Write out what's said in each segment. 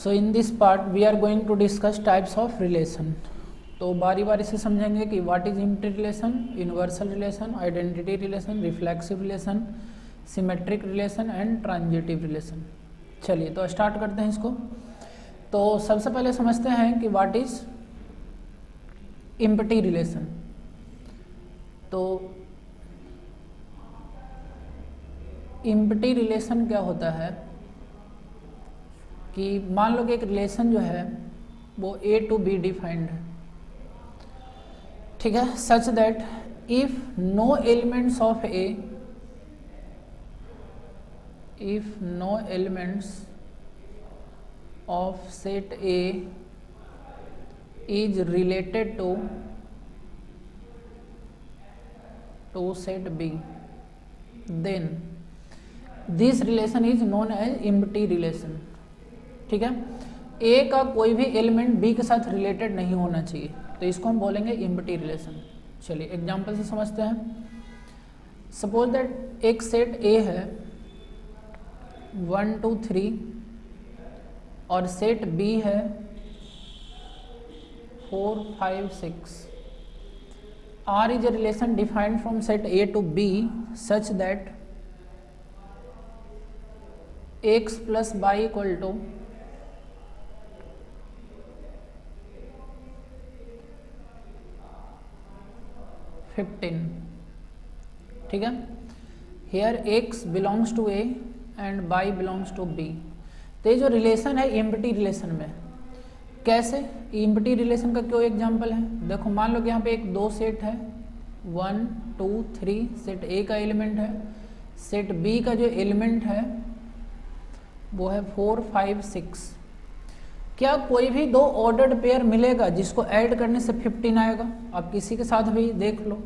So in this part we are going to discuss types of relation. तो बारी बारी से समझेंगे कि what is empty relation, universal relation, identity relation, reflexive relation, symmetric relation and transitive relation. चलिए तो start करते हैं इसको। तो सबसे पहले समझते हैं कि व्हाट इज एम्प्टी रिलेशन। तो एम्प्टी रिलेशन क्या होता है कि मान लो कि एक रिलेशन जो है वो A to B डिफाइंड है, ठीक है, such that if no elements of A, if no elements of set A is related to set B, then this relation is known as empty relation। ठीक है, A का कोई भी element B के साथ रिलेटेड नहीं होना चाहिए, तो इसको हम बोलेंगे empty relation। चलिए एग्जांपल से समझते हैं। सपोज दैट एक सेट A है 1 2 3 और सेट B है 4 5 6। R is a relation defined from set A to B such that x plus y equal to 15। ठीक है, here x belongs to A and y belongs to B। तो ये जो relation है empty relation में, कैसे empty relation का क्यों एग्जांपल है, देखो मान लो कि यहाँ पे एक दो सेट है 1 2 3, सेट A का एलिमेंट है, सेट B का जो एलिमेंट है वो है 4 5 6। क्या कोई भी दो ऑर्डर्ड पेयर मिलेगा जिसको ऐड करने से 15 आएगा? आप किसी के साथ भी देख लो,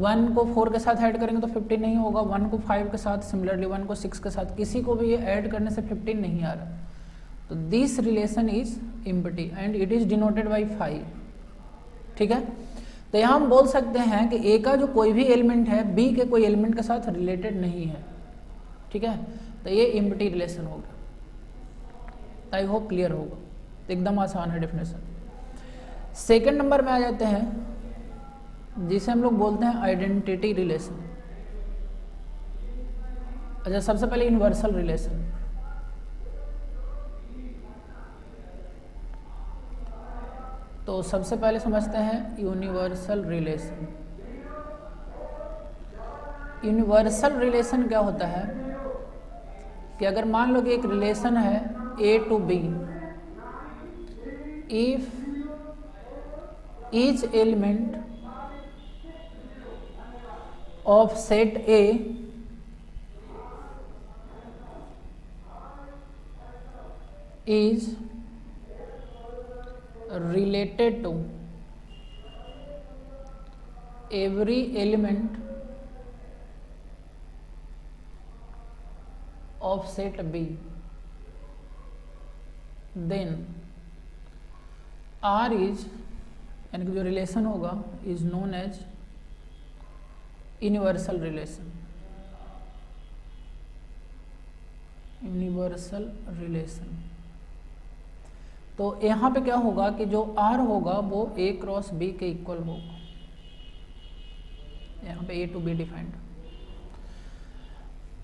1 को 4 के साथ ऐड करेंगे तो 15 नहीं होगा, 1 को 5 के साथ, सिमिलरली 1 को 6 के साथ, किसी को भी ये ऐड करने से 15 नहीं आ रहा। तो this relation is empty and it is denoted by 5। ठीक है, तो यहाँ हम बोल सकते हैं कि A का जो कोई भी एलिमेंट है B के कोई एलिमेंट के साथ रिलेटेड नहीं है। ठीक है, तो ये एम्प्टी रिलेशन होगा। आई होप क्लियर होगा, एकदम आसान है डेफिनेशन। सेकेंड नंबर में आ जाते हैं जिसे हम लोग बोलते हैं आइडेंटिटी रिलेशन। अच्छा, सबसे पहले यूनिवर्सल रिलेशन। तो सबसे पहले समझते हैं यूनिवर्सल रिलेशन। यूनिवर्सल रिलेशन क्या होता है कि अगर मान लो कि एक रिलेशन है A to B, if each element of set A is related to every element of set B, then R is, यानी कि जो रिलेशन होगा is known as universal relation. Universal relation, तो यहाँ पे क्या होगा कि जो R होगा वो A क्रॉस B के इक्वल होगा। यहाँ पे A to B डिफाइंड।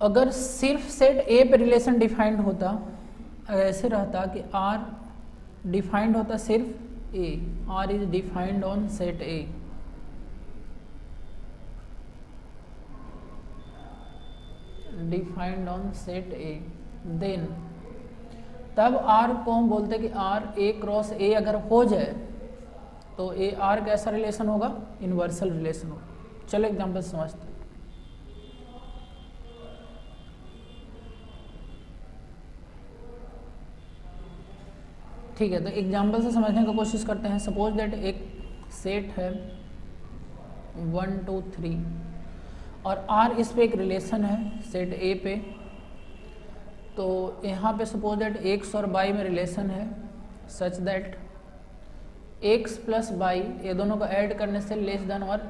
अगर सिर्फ सेट A पे रिलेशन डिफाइंड होता, ऐसे रहता कि R डिफाइंड होता सिर्फ A, R is defined on set A, defined on set A, then तब R को हम बोलते हैं कि R A क्रॉस A अगर हो जाए तो A R कैसा रिलेशन होगा? यूनिवर्सल रिलेशन होगा। चलो एग्जाम्पल समझते हैं। ठीक है, तो एग्जाम्पल से समझने की कोशिश करते हैं। सपोज दैट एक सेट है 1 2 3 और R इस पे एक रिलेशन है सेट A पे। तो यहाँ पे सपोज दैट x और y में रिलेशन है such that x plus y ये दोनों को ऐड करने से लेस देन और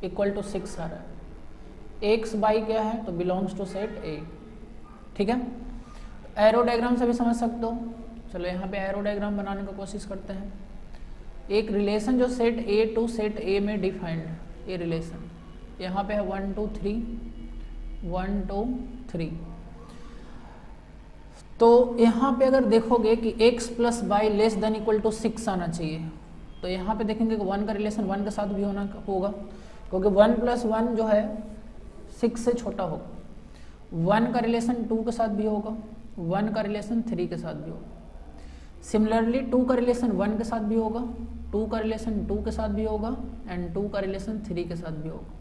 इक्वल टू 6 आ रहा है। x y क्या है? तो बिलोंग्स टू सेट A। ठीक है, एरो डायग्राम से भी समझ सकते हो। चलो यहाँ पे एरो डायग्राम बनाने की कोशिश करते हैं। एक रिलेशन जो set A to set A में डिफाइंड, ये रिलेशन यहाँ पे है 1 2 3 1 2 3। तो यहाँ पे अगर देखोगे कि x plus y less than equal to 6 आना चाहिए, तो यहाँ पे देखेंगे कि 1 का रिलेशन 1 के साथ भी होना होगा, क्योंकि 1 प्लस 1 जो है 6 से छोटा होगा। 1 का रिलेशन 2 के साथ भी होगा, 1 का रिलेशन 3 के साथ भी होगा। सिमिलरली 2 का रिलेशन 1 के साथ भी होगा, 2 का रिलेशन 2 के साथ भी होगा एंड 2 का रिलेशन 3 के साथ भी होगा।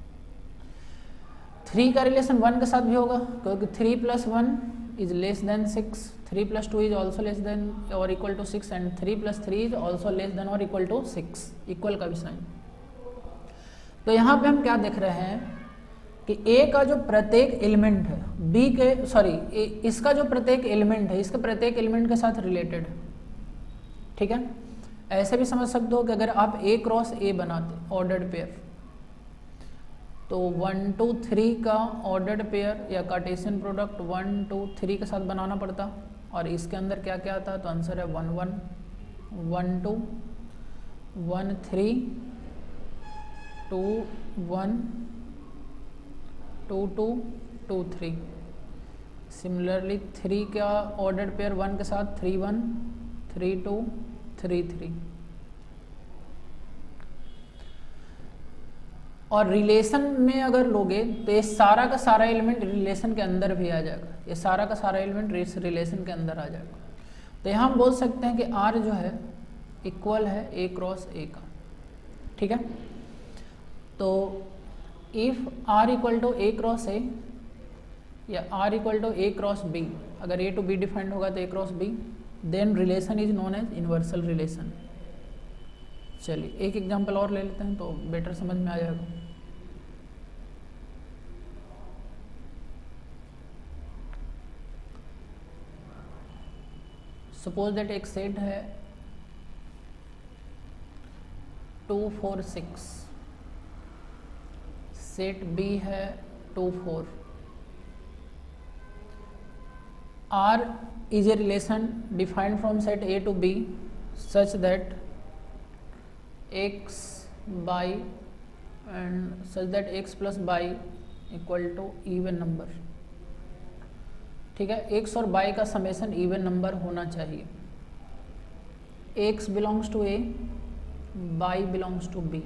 3 का रिलेशन 1 के साथ भी होगा, क्योंकि 3 plus 1 is less than 6, 3 plus 2 is also less than or equal to 6 and 3 plus 3 is also less than or equal to 6, equal का भी साइन। तो यहाँ पे हम क्या देख रहे हैं कि A का जो प्रत्येक एलिमेंट है B के इसका जो प्रत्येक एलिमेंट है इसके प्रत्येक एलिमेंट के साथ रिलेटेड है, ठीक है। ऐसे भी समझ सकते हो कि अगर आप A क्रॉस A बनाते ऑर्डर्ड पेयर, तो 1 2 3 का ऑर्डर्ड पेयर या कार्टेशियन प्रोडक्ट 1 2 3 के साथ बनाना पड़ता, और इसके अंदर क्या क्या आता है, तो आंसर है 1 1 1 2 1 3 2 1 2 2 2 3। सिमिलरली 3 का ऑर्डर्ड पेयर 1 के साथ 3 1 3 2 3 3। और रिलेशन में अगर लोगे तो ये सारा का सारा एलिमेंट रिलेशन के अंदर भी आ जाएगा, ये सारा का सारा एलिमेंट रिलेशन के अंदर आ जाएगा। तो यहाँ हम बोल सकते हैं कि R जो है इक्वल है A क्रॉस A का, ठीक है। तो if R equal to A cross A या R equal to A cross B, अगर A टू B डिफाइंड होगा तो A cross B, then relation is known as inverse relation. चलिए एक एग्जांपल और ले लेते हैं तो बेटर समझ में आ जाएगा। सपोज दैट एक सेट है 2 4 6, सेट B है 2 4। R is a relation defined from set A to B such that x by and such that x plus by equal to even number, ठीक है। x और y का summation even number होना चाहिए। x belongs to A, y belongs to B।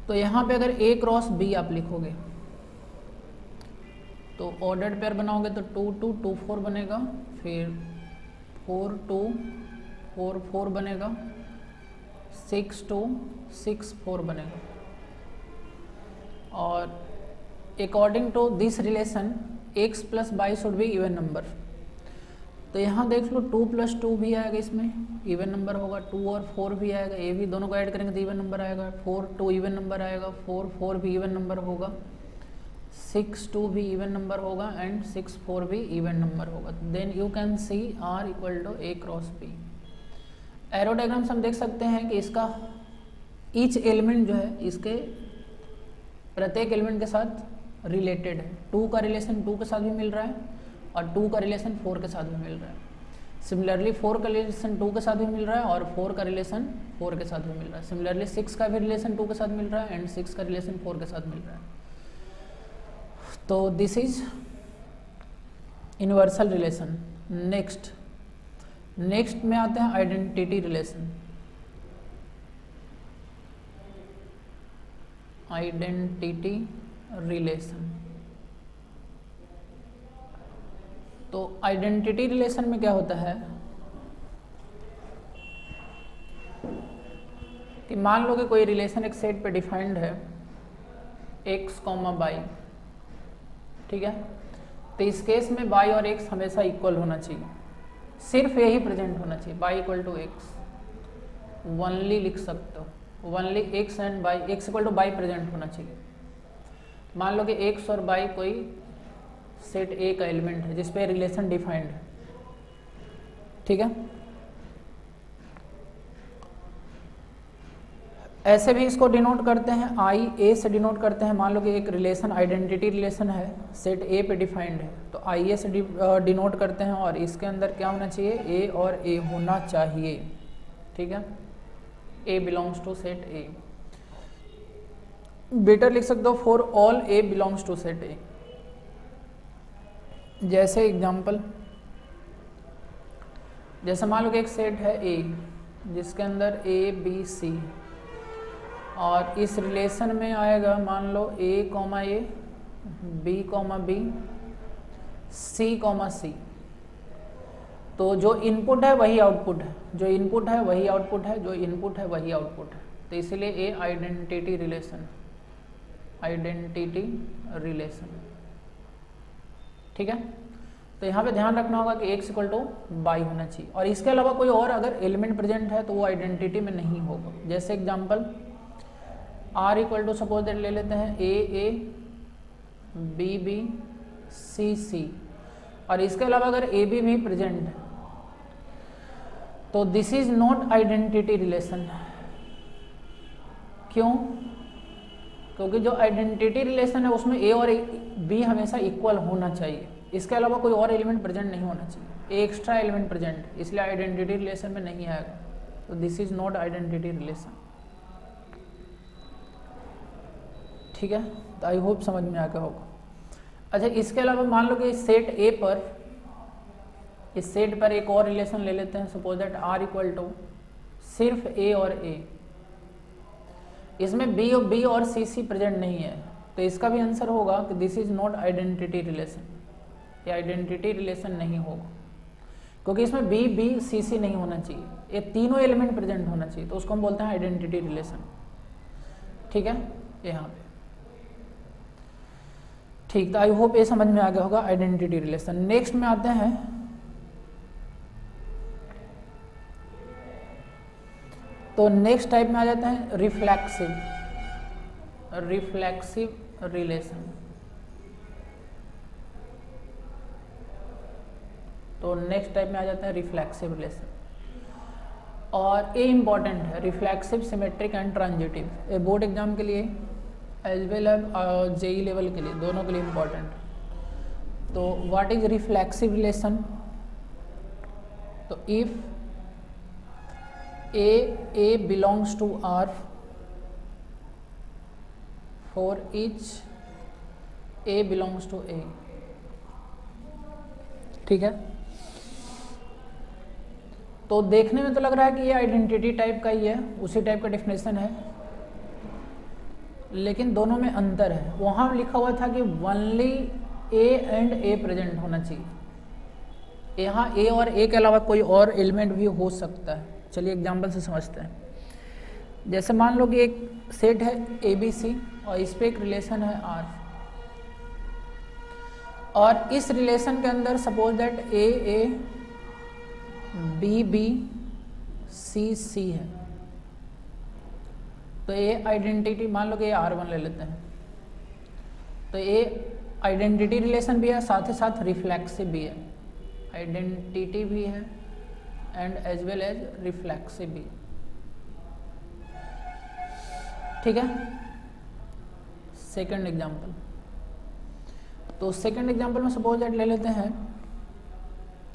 तो यहाँ पे अगर A क्रॉस B आप लिखोगे तो ऑर्डर्ड पेयर बनाओगे तो 2 2 2 4 बनेगा, फिर 4 2 4 4 बनेगा, 6 2 6 4 बनेगा। और according to this relation x plus y should be even number. तो यहाँ देख लो 2 प्लस 2 भी आएगा, इसमें इवन नंबर होगा, 2 और 4 भी आएगा, ये भी दोनों को ऐड करेंगे तो इवन नंबर आएगा, 4 2 इवन नंबर आएगा, 4 4 भी इवन नंबर होगा, 6 2 भी इवन नंबर होगा एंड 6 4 भी इवन नंबर होगा। Then you can see R equal to A cross B। Arrow diagram से हम देख सकते हैं कि इसका ईच एलिमेंट जो है इसके प्रत्येक एलिमेंट के साथ रिलेटेड है। 2 का रिलेशन 2 के साथ भी मिल रहा है और 2 का रिलेशन 4 के साथ भी मिल रहा है। सिमिलरली 4 का रिलेशन 2 के साथ भी मिल रहा है और 4 का रिलेशन 4 के साथ भी मिल रहा है। सिमिलरली 6 का भी रिलेशन 2 के साथ मिल रहा है एंड 6 का रिलेशन 4 के साथ मिल रहा है। तो this is universal relation. Next में आते हैं आइडेंटिटी रिलेशन। आइडेंटिटी रिलेशन, तो आइडेंटिटी रिलेशन में क्या होता है कि मान लो कि कोई रिलेशन एक सेट पे डिफाइंड है x, y, ठीक है। तो इस केस में y और x हमेशा इक्वल होना चाहिए, सिर्फ यही प्रेजेंट होना चाहिए, y equal to x only लिख सकते हो, only x and y, x equal to y present होना चाहिए। मान लो कि x और y कोई सेट A का एलिमेंट है जिसपे रिलेशन डिफाइंड है, ठीक है। ऐसे भी इसको डिनोट करते हैं, आई ए से डिनोट करते हैं। मान लो कि एक रिलेशन आइडेंटिटी रिलेशन है, सेट ए पे डिफाइंड है, तो आई ए से डिनोट करते हैं, और इसके अंदर क्या होना चाहिए, ए और ए होना चाहिए, ठीक है। A belongs to set A. Better लिख सकते हो for all a belongs to set A. जैसे एग्जाम्पल, जैसे मान लो कि एक सेट है ए जिसके अंदर ए बी सी, और इस रिलेशन में आएगा मान लो ए कॉमा ए, B comma B, C comma सी। तो जो इनपुट है वही आउटपुट है, जो इनपुट है वही आउटपुट है, जो इनपुट है वही आउटपुट है। तो इसीलिए ए आइडेंटिटी रिलेशन, आइडेंटिटी रिलेशन, ठीक है। तो यहाँ पे ध्यान रखना होगा कि x इक्वल टू बाई होना चाहिए, और इसके अलावा कोई और अगर एलिमेंट प्रेजेंट है तो वो आइडेंटिटी में नहीं होगा। जैसे example r equal to suppose that ले लेते हैं a b b c c, और इसके अलावा अगर a b भी प्रेजेंट है तो this is not identity relation. क्यों? क्योंकि जो आइडेंटिटी रिलेशन है उसमें a और b हमेशा इक्वल होना चाहिए, इसके अलावा कोई और एलिमेंट प्रेजेंट नहीं होना चाहिए, एक एक्स्ट्रा एलिमेंट प्रेजेंट, इसलिए आइडेंटिटी रिलेशन में नहीं आएगा। तो this is not identity relation, ठीक है। तो आई होप समझ में आ गया होगा। अच्छा, इसके अलावा मान लो कि इस सेट ए पर, इस सेट पर एक और रिलेशन ले लेते हैं, suppose that R equal to सिर्फ ए और ए, इसमें बी और सी सी प्रेजेंट नहीं है, तो इसका भी आंसर होगा कि this is not identity relation, ये आइडेंटिटी रिलेशन नहीं होगा, क्योंकि इसमें बी सी सी नहीं होना चाहिए, ये तीनों एलिमेंट प्रेजेंट होना चाहिए, तो उसको हम बोलते हैं आइडेंटिटी रिलेशन, ठीक है। यहाँ पे ठीक, तो आई होप ये समझ में आ गया होगा आइडेंटिटी रिलेशन। नेक्स्ट में आते हैं, तो नेक्स्ट टाइप में आ जाते हैं रिफ्लेक्सिव, रिफ्लेक्सिव रिलेशन। तो नेक्स्ट टाइप में आ जाते हैं रिफ्लेक्सिव रिलेशन, और ये इंपॉर्टेंट है, रिफ्लेक्सिव, सिमेट्रिक एंड ट्रांजिटिव। ये बोर्ड एग्जाम के लिए as well as JEE level के लिए, दोनों के लिए इंपॉर्टेंट। तो व्हाट इज रिफ्लेक्सिव रिलेशन? तो if a belongs to R for each a belongs to A, ठीक है। तो देखने में तो लग रहा है कि ये आइडेंटिटी टाइप का ही है, उसी टाइप का डेफिनेशन है, लेकिन दोनों में अंतर है। वहाँ लिखा हुआ था कि only A and A present होना चाहिए, यहाँ ए और ए के अलावा कोई और एलिमेंट भी हो सकता है। चलिए एग्जांपल से समझते हैं। जैसे मान लो कि एक सेट है ए बी सी, और इस पे एक रिलेशन है आर, और इस रिलेशन के अंदर suppose that a B B c c है, तो ये आइडेंटिटी, मान लो कि ये R1 ले लेते हैं, तो ये आइडेंटिटी रिलेशन भी है, साथ ही साथ रिफ्लेक्सिव भी है, आइडेंटिटी भी है and as well as reflexive भी, ठीक है। सेकंड एग्जांपल, तो सेकंड एग्जांपल में सपोज दैट ले लेते हैं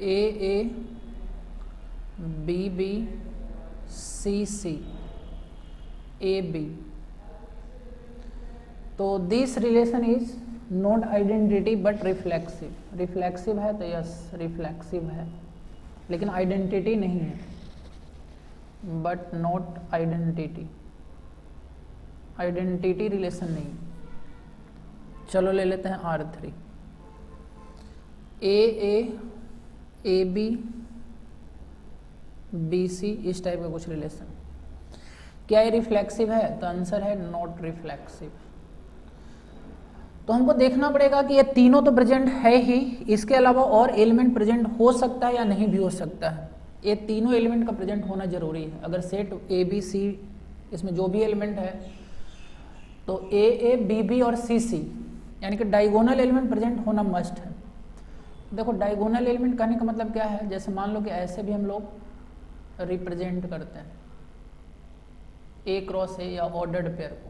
a B B c c a b. तो this relation is not identity but reflexive, reflexive है तो यस रिफ्लेक्सिव है, लेकिन आइडेंटिटी नहीं है, but not identity, identity relation नहीं। चलो ले लेते हैं R3, A B B C, इस टाइप का कुछ रिलेशन। क्या ये रिफ्लेक्सिव है? तो आंसर है नॉट रिफ्लेक्सिव। तो हमको देखना पड़ेगा कि ये तीनों तो प्रेजेंट है ही, इसके अलावा और एलिमेंट प्रेजेंट हो सकता है या नहीं भी हो सकता है। ये तीनों एलिमेंट का प्रेजेंट होना जरूरी है। अगर सेट ए बी सी, इसमें जो भी एलिमेंट है, तो ए बी बी और सी सी, यानी कि डायगोनल एलिमेंट प्रेजेंट होना मस्ट है। देखो डायगोनल एलिमेंट कहने का मतलब क्या है, जैसे मान लो कि ऐसे भी हम लोग रिप्रेजेंट करते हैं, ए क्रॉस ए या ऑर्डर्ड पेयर को।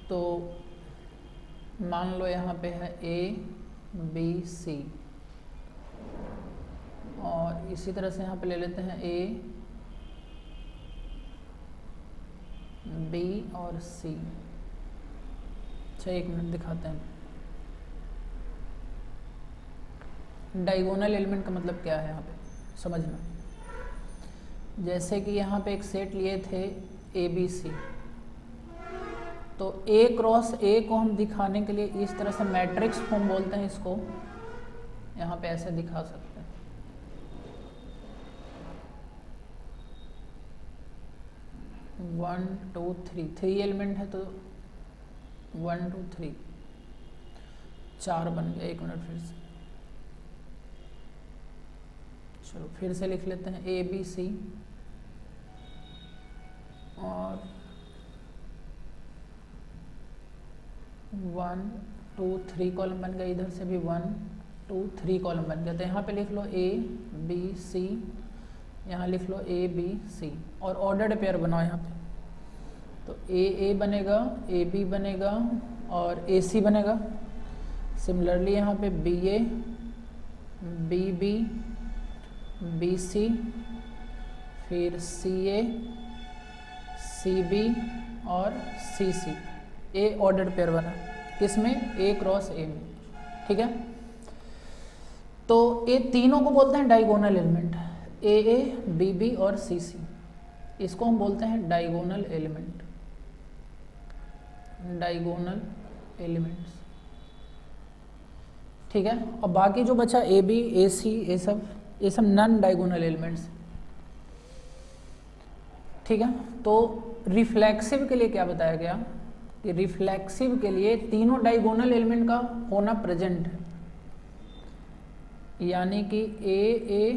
तो मान लो यहाँ पे है ए बी सी, और इसी तरह से यहाँ पे ले लेते हैं ए बी और सी। अच्छा, एक मिनट दिखाते हैं। डायगोनल एलिमेंट का मतलब क्या है यहाँ पे समझना। जैसे कि यहाँ पे एक सेट लिए थे ए बी सी, तो ए क्रॉस ए को हम दिखाने के लिए इस तरह से मैट्रिक्स फॉर्म बोलते हैं इसको, यहाँ पे ऐसे दिखा सकते हैं। वन टू थ्री एलिमेंट है तो 1 2 3 4 बन गया। एक मिनट फिर से, चलो फिर से लिख लेते हैं ए बी सी, और 1 2 3 कॉलम बन गया। इधर से भी 1 2 3 कॉलम बन गया। तो यहाँ पे लिख लो ए बी सी, यहाँ लिख लो ए बी सी, और ऑर्डर्ड पेयर बनाओ यहाँ पे। तो ए बनेगा, ए बी बनेगा और ए सी बनेगा। सिमिलरली यहाँ पे B A B B B C, फिर सी ए सी बी और सी सी। ए ऑर्डर्ड पेयर बना किसमें, ए क्रॉस ए में। ठीक है, तो ये तीनों को बोलते हैं diagonal element, A B B और सी सी। इसको हम बोलते हैं डायगोनल एलिमेंट, डायगोनल एलिमेंट्स। ठीक है, और बाकी जो बचा ए बी ए सी ये सब नॉन डायगोनल एलिमेंट्स। ठीक है, तो रिफ्लेक्सिव के लिए क्या बताया गया कि रिफ्लेक्सिव के लिए तीनों डायगोनल एलिमेंट का होना प्रेजेंट है, यानी कि ए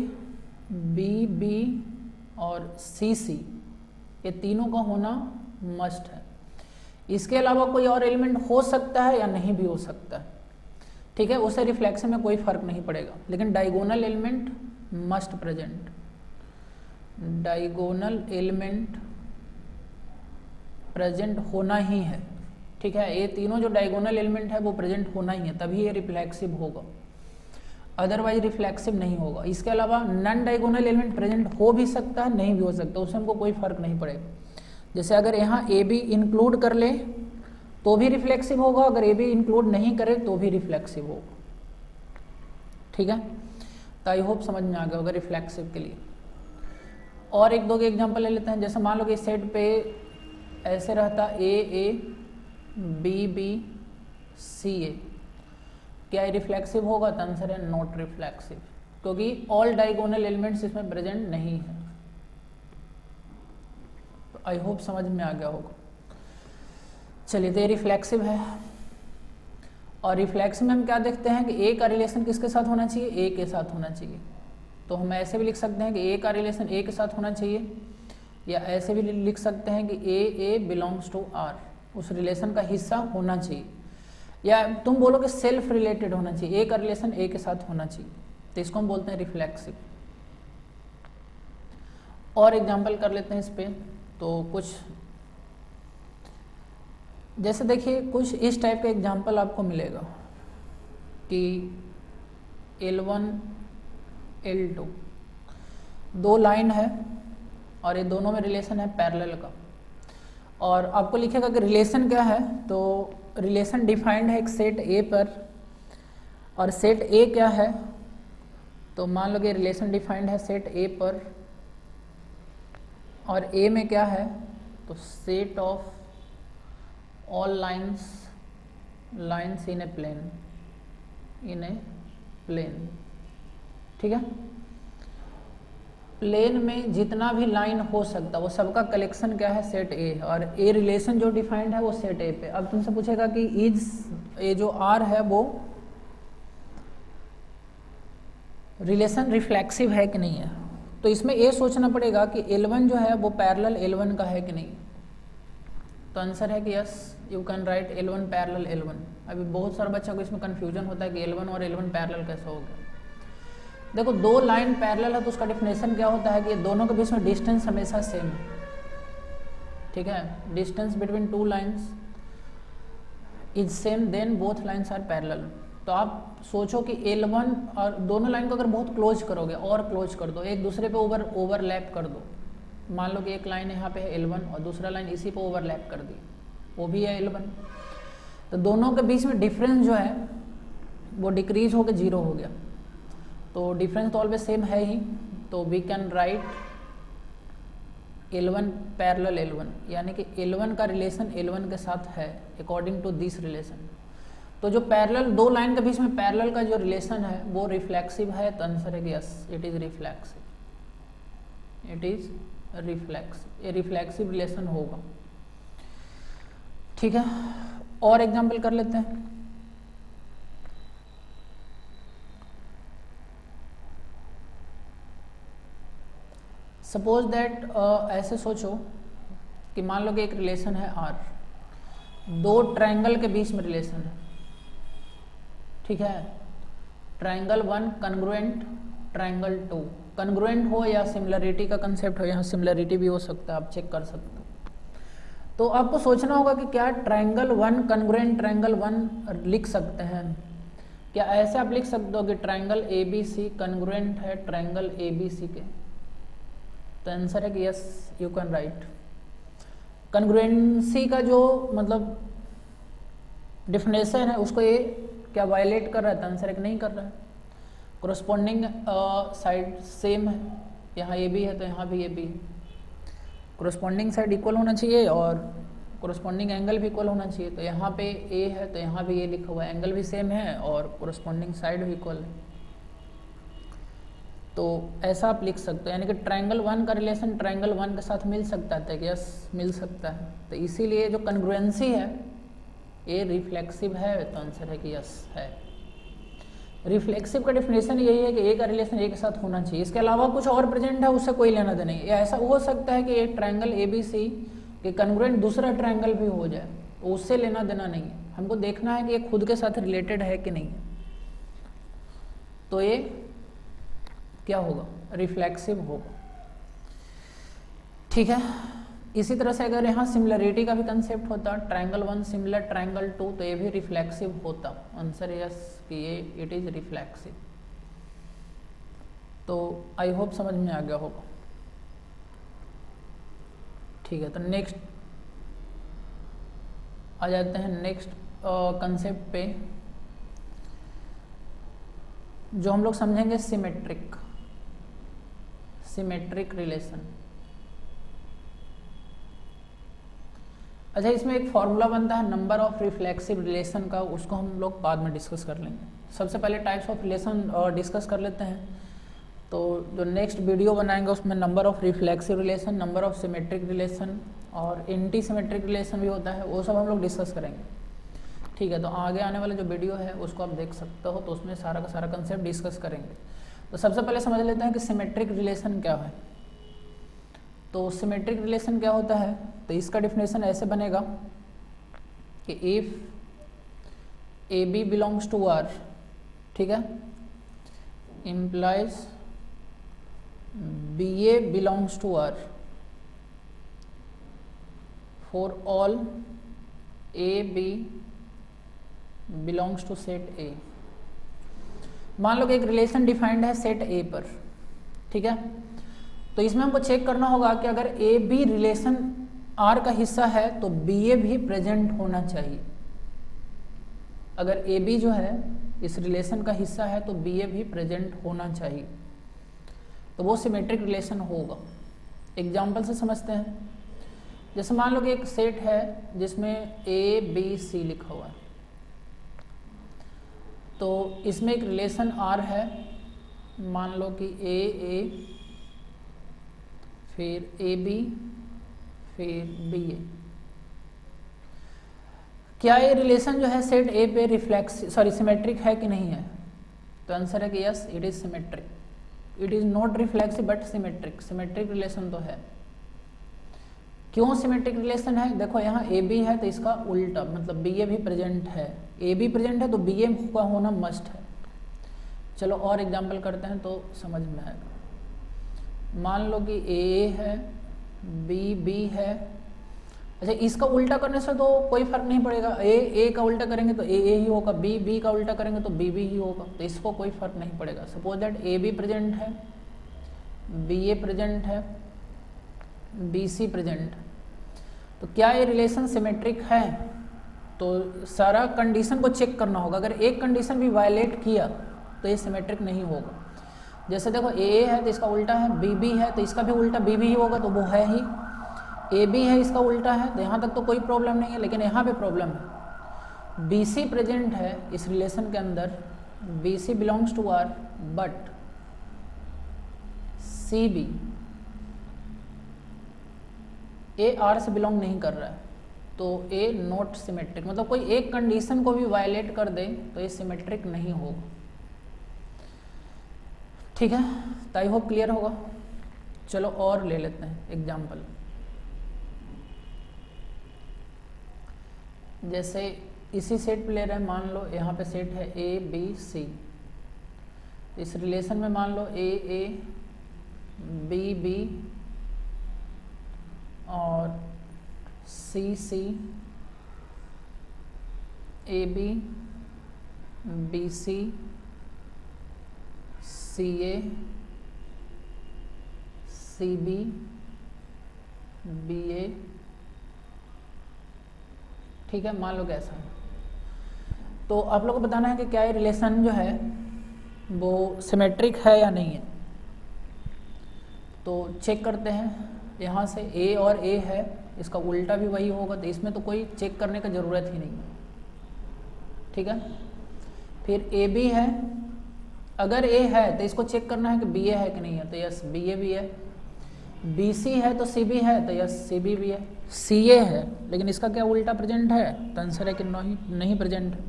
बी बी और सी सी ये तीनों का होना मस्ट है। इसके अलावा कोई और एलिमेंट हो सकता है या नहीं भी हो सकता है। ठीक है, उसे रिफ्लेक्शन में कोई फर्क नहीं पड़ेगा, लेकिन diagonal element must present. Diagonal element present होना ही है। ठीक है, ये तीनों जो डायगोनल एलिमेंट है वो प्रेजेंट होना ही है, तभी ये रिफ्लेक्सिव होगा, अदरवाइज रिफ्लेक्सिव नहीं होगा। इसके अलावा नॉन डायगोनल एलिमेंट प्रेजेंट हो भी सकता है, नहीं भी हो सकता, उससे हमको कोई फर्क नहीं पड़ेगा। जैसे अगर यहाँ ए बी इंक्लूड कर ले तो भी रिफ्लेक्सिव होगा, अगर ए बी इंक्लूड नहीं करे तो भी रिफ्लेक्सिव होगा। ठीक है, तो आई होप समझ में आ गया होगा रिफ्लेक्सिव के लिए। और एक दो के एग्जांपल ले लेते हैं। जैसे मान लो कि सेट पे ऐसे रहता ए बी बी सी ए, क्या ये रिफ्लेक्सिव होगा? तो आंसर है नॉट रिफ्लेक्सिव, क्योंकि ऑल डायगोनल एलिमेंट्स इसमें प्रेजेंट नहीं है। तो आई होप समझ में आ गया होगा। चलिए, तो ये रिफ्लेक्सिव है। और रिफ्लेक्सिव में हम क्या देखते हैं कि ए का रिलेशन किसके साथ होना चाहिए? ए के साथ होना चाहिए। तो हम ऐसे भी लिख सकते हैं कि ए का रिलेशन ए के साथ होना चाहिए, या ऐसे भी लिख सकते हैं कि ए बिलोंग्स टू आर, उस रिलेशन का हिस्सा होना चाहिए। या तुम बोलो कि सेल्फ रिलेटेड होना चाहिए, ए का रिलेशन ए के साथ होना चाहिए, तो इसको हम बोलते हैं रिफ्लेक्सिव। और एग्जांपल कर लेते हैं इस पे। तो कुछ जैसे देखिए, कुछ इस टाइप का एग्जांपल आपको मिलेगा कि L1 L2 दो लाइन है और ये दोनों में रिलेशन है पैरेलल का, और आपको लिखेगा कि रिलेशन क्या है। तो रिलेशन डिफाइंड है एक सेट ए पर, और सेट ए क्या है? तो मान लो कि रिलेशन डिफाइंड है सेट ए पर, और ए में क्या है? तो set of all lines in a plane. ठीक है, प्लेन में जितना भी लाइन हो सकता वो सबका कलेक्शन क्या है? सेट ए है, और ए रिलेशन जो डिफाइंड है वो सेट ए पे। अब तुमसे पूछेगा कि इज ए जो आर है वो रिलेशन रिफ्लेक्सिव है कि नहीं है। तो इसमें ये सोचना पड़ेगा कि L1 जो है वो पैरेलल L1 का है कि नहीं। तो आंसर है कि yes, you can write L1 parallel L1। अभी बहुत सारे बच्चों को इसमें कन्फ्यूजन होता है कि L1 और L1 पैरेलल कैसे हो गया। देखो दो लाइन पैरेलल है तो उसका डेफिनेशन क्या होता है कि दोनों के बीच में डिस्टेंस हमेशा सेम है, ठीक है, distance between two lines is same then both lines are parallel. तो आप सोचो कि L1 और दोनों लाइन को अगर बहुत क्लोज करोगे और क्लोज कर दो, एक दूसरे पे ओवरलैप कर दो, मान लो कि एक लाइन यहाँ पे है L1 और दूसरा लाइन इसी पे ओवरलैप कर दी, वो भी है L1, तो दोनों के बीच में डिफरेंस जो है वो डिक्रीज होकर 0 हो गया। तो डिफरेंस तो ऑलवेज सेम है ही, तो we can right L1 parallel L1, यानी कि L1 का रिलेशन L1 के साथ है अकॉर्डिंग टू दिस रिलेशन। तो जो पैरेलल दो लाइन के बीच में पैरेलल का जो रिलेशन है वो रिफ्लेक्सिव है, तो आंसर है कि yes it is reflexive, it is reflexive, ये रिफ्लेक्सिव रिलेशन होगा। ठीक है, और एग्जाम्पल कर लेते हैं। सपोज दैट ऐसे सोचो कि मान लो कि एक रिलेशन है R, दो ट्रायंगल के बीच में रिलेशन है, ठीक है, ट्रायंगल 1 कन्ग्रुएंट, ट्रायंगल 2 कन्ग्रुएंट हो या सिमिलरिटी का कंसेप्ट हो, यहाँ सिमिलरिटी भी हो सकता है, आप चेक कर सकते हो। तो आपको सोचना होगा कि क्या ट्रायंगल 1 कन्ग्रुएंट ट्रायंगल 1 लिख सकते हैं, क्या ऐसे आप लिख सकते हो कि ट्रायंगल ABC कन्ग्रुएंट है ट्रायंगल ABC के, तो आंसर है कि यस यू कैन राइट। कन्ग्रुएंसी का जो मतलब डिफिनेशन है उसको ये क्या वायलेट कर रहा है, तो आंसर है कि नहीं कर रहा है। कोरस्पॉन्डिंग साइड सेम है, यहाँ ए बी है तो यहाँ भी ए बी है, कोरस्पॉन्डिंग साइड इक्वल होना चाहिए और कोरस्पॉन्डिंग एंगल भी इक्वल होना चाहिए, तो यहाँ पे ए है तो यहाँ भी ए लिखा हुआ है, एंगल भी सेम है और कोरस्पॉन्डिंग साइड भी इक्वल है, तो ऐसा आप लिख सकते हो। यानी कि ट्रायंगल 1 का रिलेशन ट्रायंगल 1 के साथ मिल सकता है, तो यस मिल सकता है, तो इसीलिए जो कन्ग्रुएंसी है ये रिफ्लेक्सिव है, तो आंसर है कि यस है। रिफ्लेक्सिव का डेफिनेशन यही है कि ए का रिलेशन ए के साथ होना चाहिए, इसके अलावा कुछ और प्रेजेंट है उससे कोई लेना देना नहीं। ऐसा हो सकता है कि एक ट्रायंगल ABC के कन्ग्रुएंट दूसरा ट्रायंगल भी हो जाए, तो उससे लेना देना नहीं है, हमको देखना है कि ये खुद के साथ रिलेटेड है कि नहीं है, तो ये क्या होगा, रिफ्लेक्सिव होगा। ठीक है, इसी तरह से अगर यहाँ सिमिलरिटी का भी कंसेप्ट होता, ट्रायंगल 1 सिमिलर ट्रायंगल 2, तो ये भी रिफ्लेक्सिव होता, आंसर यस कि ये इट इज रिफ्लेक्सिव। तो आई होप समझ में आ गया होगा। ठीक है, तो नेक्स्ट आ जाते हैं नेक्स्ट कंसेप्ट पे, जो हम लोग समझेंगे सिमेट्रिक रिलेशन। अच्छा, इसमें एक फॉर्मूला बनता है नंबर ऑफ रिफ्लेक्सिव रिलेशन का, उसको हम लोग बाद में डिस्कस कर लेंगे। सबसे पहले टाइप्स ऑफ रिलेशन डिस्कस कर लेते हैं, तो जो नेक्स्ट वीडियो बनाएंगे उसमें number of reflexive relation, number of symmetric relation और एंटी सिमेट्रिक रिलेशन भी होता है, वो सब हम लोग डिस्कस करेंगे। ठीक है, तो आगे आने वाला जो वीडियो है उसको आप देख सकते हो, तो उसमें सारा का सारा कंसेप्ट डिस्कस करेंगे। तो सबसे पहले समझ लेते हैं कि सिमेट्रिक रिलेशन क्या है। तो सिमेट्रिक रिलेशन क्या होता है, तो इसका डेफिनेशन ऐसे बनेगा कि if A B belongs to R, ठीक है, implies B A belongs to R for all A B belongs to set A. मान लो कि एक रिलेशन डिफाइंड है सेट ए पर, ठीक है, तो इसमें हमको चेक करना होगा कि अगर ए बी रिलेशन आर का हिस्सा है तो बी ए भी प्रेजेंट होना चाहिए। अगर ए बी जो है इस रिलेशन का हिस्सा है तो बी ए भी प्रेजेंट होना चाहिए, तो वो सिमेट्रिक रिलेशन होगा। एग्जाम्पल से समझते हैं, जैसे मान लो कि एक सेट है जिसमें ए बी सी लिखा हुआ है, तो इसमें एक रिलेशन आर है, मान लो कि ए फिर ए बी फिर बी ए। क्या ये रिलेशन जो है सेट ए पे सिमेट्रिक है कि नहीं है, तो आंसर है कि yes it is symmetric, it is not reflexive but symmetric, symmetric relation तो है। क्यों सिमेट्रिक रिलेशन है, देखो यहाँ ए बी है तो इसका उल्टा मतलब बी ए भी प्रेजेंट है, ए बी प्रेजेंट है तो बी ए का होना मस्ट है। चलो और एग्जांपल करते हैं तो समझ में आएगा। मान लो कि ए है, बी बी है। अच्छा, इसका उल्टा करने से तो कोई फर्क नहीं पड़ेगा, ए का उल्टा करेंगे तो ए ही होगा, बी का उल्टा करेंगे तो बी ही होगा, तो इसको कोई फर्क नहीं पड़ेगा। Suppose that a be present है, बी ए प्रेजेंट है, बी सी प्रेजेंट, तो क्या ये रिलेशन सिमेट्रिक है? तो सारा कंडीशन को चेक करना होगा। अगर एक कंडीशन भी वायलेट किया तो ये सिमेट्रिक नहीं होगा। जैसे देखो ए है तो इसका उल्टा है, बी है तो इसका भी उल्टा बी ही होगा, तो वो है ही। ए बी है, इसका उल्टा है, तो यहाँ तक तो कोई प्रॉब्लम नहीं है। लेकिन यहाँ पे प्रॉब्लम है, बी सी प्रेजेंट है इस रिलेशन के अंदर, B C belongs to R, but C B A R से बिलोंग नहीं कर रहा है, तो ए नॉट सिमेट्रिक। मतलब कोई एक कंडीशन को भी वायलेट कर दे तो ये सिमेट्रिक नहीं होगा। ठीक है, तो आई होप क्लियर होगा। चलो और ले लेते हैं एग्जाम्पल। जैसे इसी सेट पे ले रहे हैं, मान लो यहाँ पे सेट है ए बी सी। इस रिलेशन में मान लो ए बी बी और सी ए बी सी बी ए। ठीक है, मान लो कैसा है। तो आप लोग को बताना है कि क्या ये रिलेशन जो है वो सिमेट्रिक है या नहीं है। तो चेक करते हैं, यहाँ से ए और ए है, इसका उल्टा भी वही होगा, तो इसमें तो कोई चेक करने की ज़रूरत ही नहीं है। ठीक है, फिर ए बी है, अगर ए है तो इसको चेक करना है कि बी ए है कि नहीं है, तो यस बी ए भी है। बी सी है तो सी बी है, तो यस सी बी भी है। सी ए है लेकिन इसका क्या उल्टा प्रेजेंट है, तो आंसर है कि नहीं प्रेजेंट है।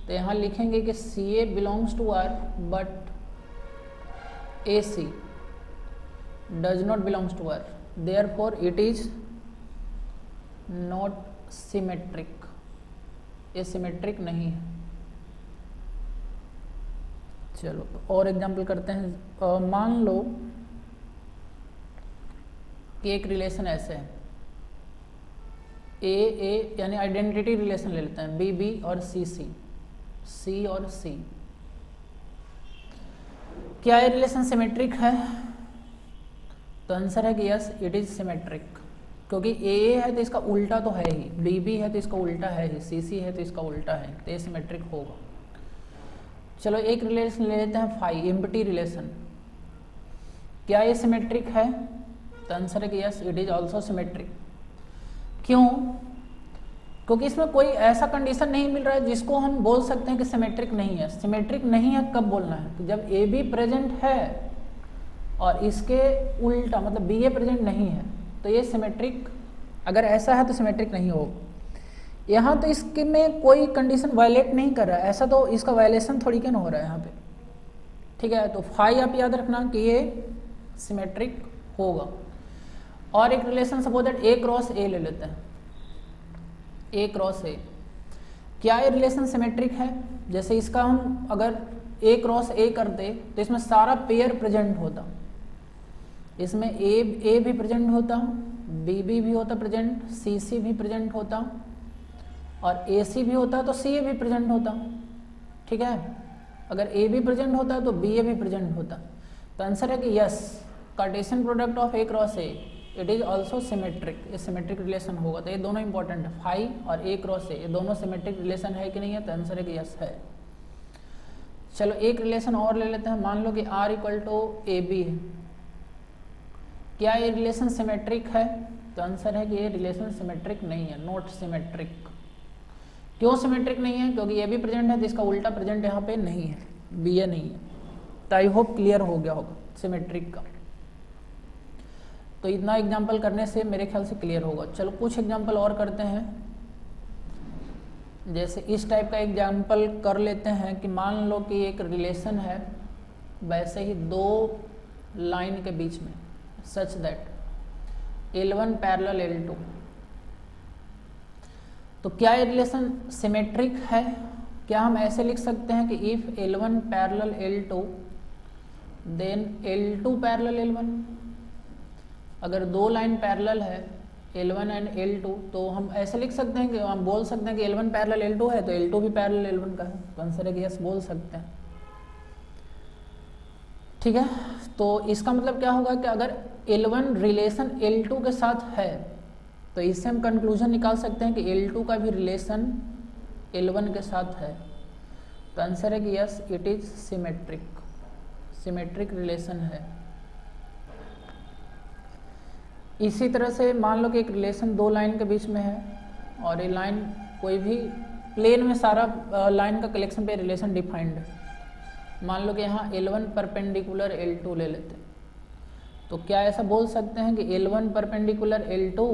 तो यहाँ लिखेंगे कि c a belongs to R but a c does not belongs to R, therefore it is not symmetric. ये सिमेट्रिक नहीं है। चलो और एग्जांपल करते हैं। मान लो कि एक रिलेशन ऐसे है, ए यानी आइडेंटिटी रिलेशन ले लेते हैं, बी बी और सी और सी। क्या ये रिलेशन सिमेट्रिक है? तो आंसर है कि यस इट इज सिमेट्रिक, क्योंकि ए है तो इसका उल्टा तो है ही, बी बी है तो इसका उल्टा है ही, सी है तो इसका उल्टा है, तो ये सिमेट्रिक होगा। चलो एक रिलेशन ले लेते हैं फाई, एम्प्टी रिलेशन। क्या ये सिमेट्रिक है? तो आंसर है कि yes it is also symmetric. क्यों? क्योंकि इसमें कोई ऐसा कंडीशन नहीं मिल रहा है जिसको हम बोल सकते हैं कि सिमेट्रिक नहीं है। सिमेट्रिक नहीं है कब बोलना है? तो जब ए बी प्रेजेंट है और इसके उल्टा मतलब बी ए प्रेजेंट नहीं है, तो ये सिमेट्रिक, अगर ऐसा है तो सिमेट्रिक नहीं होगा। यहाँ तो इसके में कोई कंडीशन वायलेट नहीं कर रहा है, ऐसा तो इसका वायलेशन थोड़ी क्या ना हो रहा है यहाँ पे। ठीक है, तो फाई आप याद रखना कि ये सिमेट्रिक होगा। और एक relation suppose that A cross ए ले लेते हैं, ए क्रॉस ए। क्या ये रिलेशन सिमेट्रिक है? जैसे इसका हम अगर ए क्रॉस ए करते तो इसमें सारा पेयर प्रेजेंट होता, इसमें ए भी प्रेजेंट होता, बी भी होता प्रेजेंट, सी भी प्रेजेंट होता और ए सी भी होता तो सी ए भी प्रेजेंट होता। ठीक है, अगर ए भी प्रेजेंट होता है तो बी ए भी प्रेजेंट होता। तो आंसर है कि yes Cartesian product of A cross A it is also symmetric, ये सिमेट्रिक रिलेशन होगा। तो ये दोनों इंपॉर्टेंट है, फाई और ए क्रॉस ए, ये दोनों सिमेट्रिक रिलेशन है कि नहीं है? तो आंसर है कि यस है। चलो एक रिलेशन और ले लेते हैं। मान लो कि R equal to A B है। क्या ये रिलेशन सिमेट्रिक है? तो आंसर है कि ये रिलेशन सिमेट्रिक नहीं है, नॉट सिमेट्रिक। क्यों सिमेट्रिक नहीं है? क्योंकि ये भी प्रेजेंट है तो इसका उल्टा प्रेजेंट यहाँ पे नहीं है, बी ए नहीं है। तो आई होप क्लियर हो गया होगा सिमेट्रिक का। तो इतना एग्जाम्पल करने से मेरे ख्याल से क्लियर होगा। चलो कुछ एग्जाम्पल और करते हैं। जैसे इस टाइप का एग्जाम्पल कर लेते हैं कि मान लो कि एक रिलेशन है वैसे ही दो लाइन के बीच में, such that L1 parallel L2। तो क्या ये रिलेशन सिमेट्रिक है? क्या हम ऐसे लिख सकते हैं कि if L1 parallel L2 then L2 parallel L1? अगर दो लाइन पैरेलल है L1 एंड L2 तो हम ऐसे लिख सकते हैं कि हम बोल सकते हैं कि L1 पैरेलल L2 है तो L2 भी पैरेलल L1 का है, तो आंसर है कि यस बोल सकते हैं। ठीक है, तो इसका मतलब क्या होगा कि अगर L1 रिलेशन L2 के साथ है तो इससे हम कंक्लूजन निकाल सकते हैं कि L2 का भी रिलेशन L1 के साथ है, तो आंसर है कि yes it is symmetric relation है। इसी तरह से मान लो कि एक रिलेशन दो लाइन के बीच में है और ये लाइन कोई भी प्लेन में सारा लाइन का कलेक्शन पे रिलेशन डिफाइंड है। मान लो कि यहाँ L1 परपेंडिकुलर L2 ले लेते हैं, तो क्या ऐसा बोल सकते हैं कि L1 perpendicular L2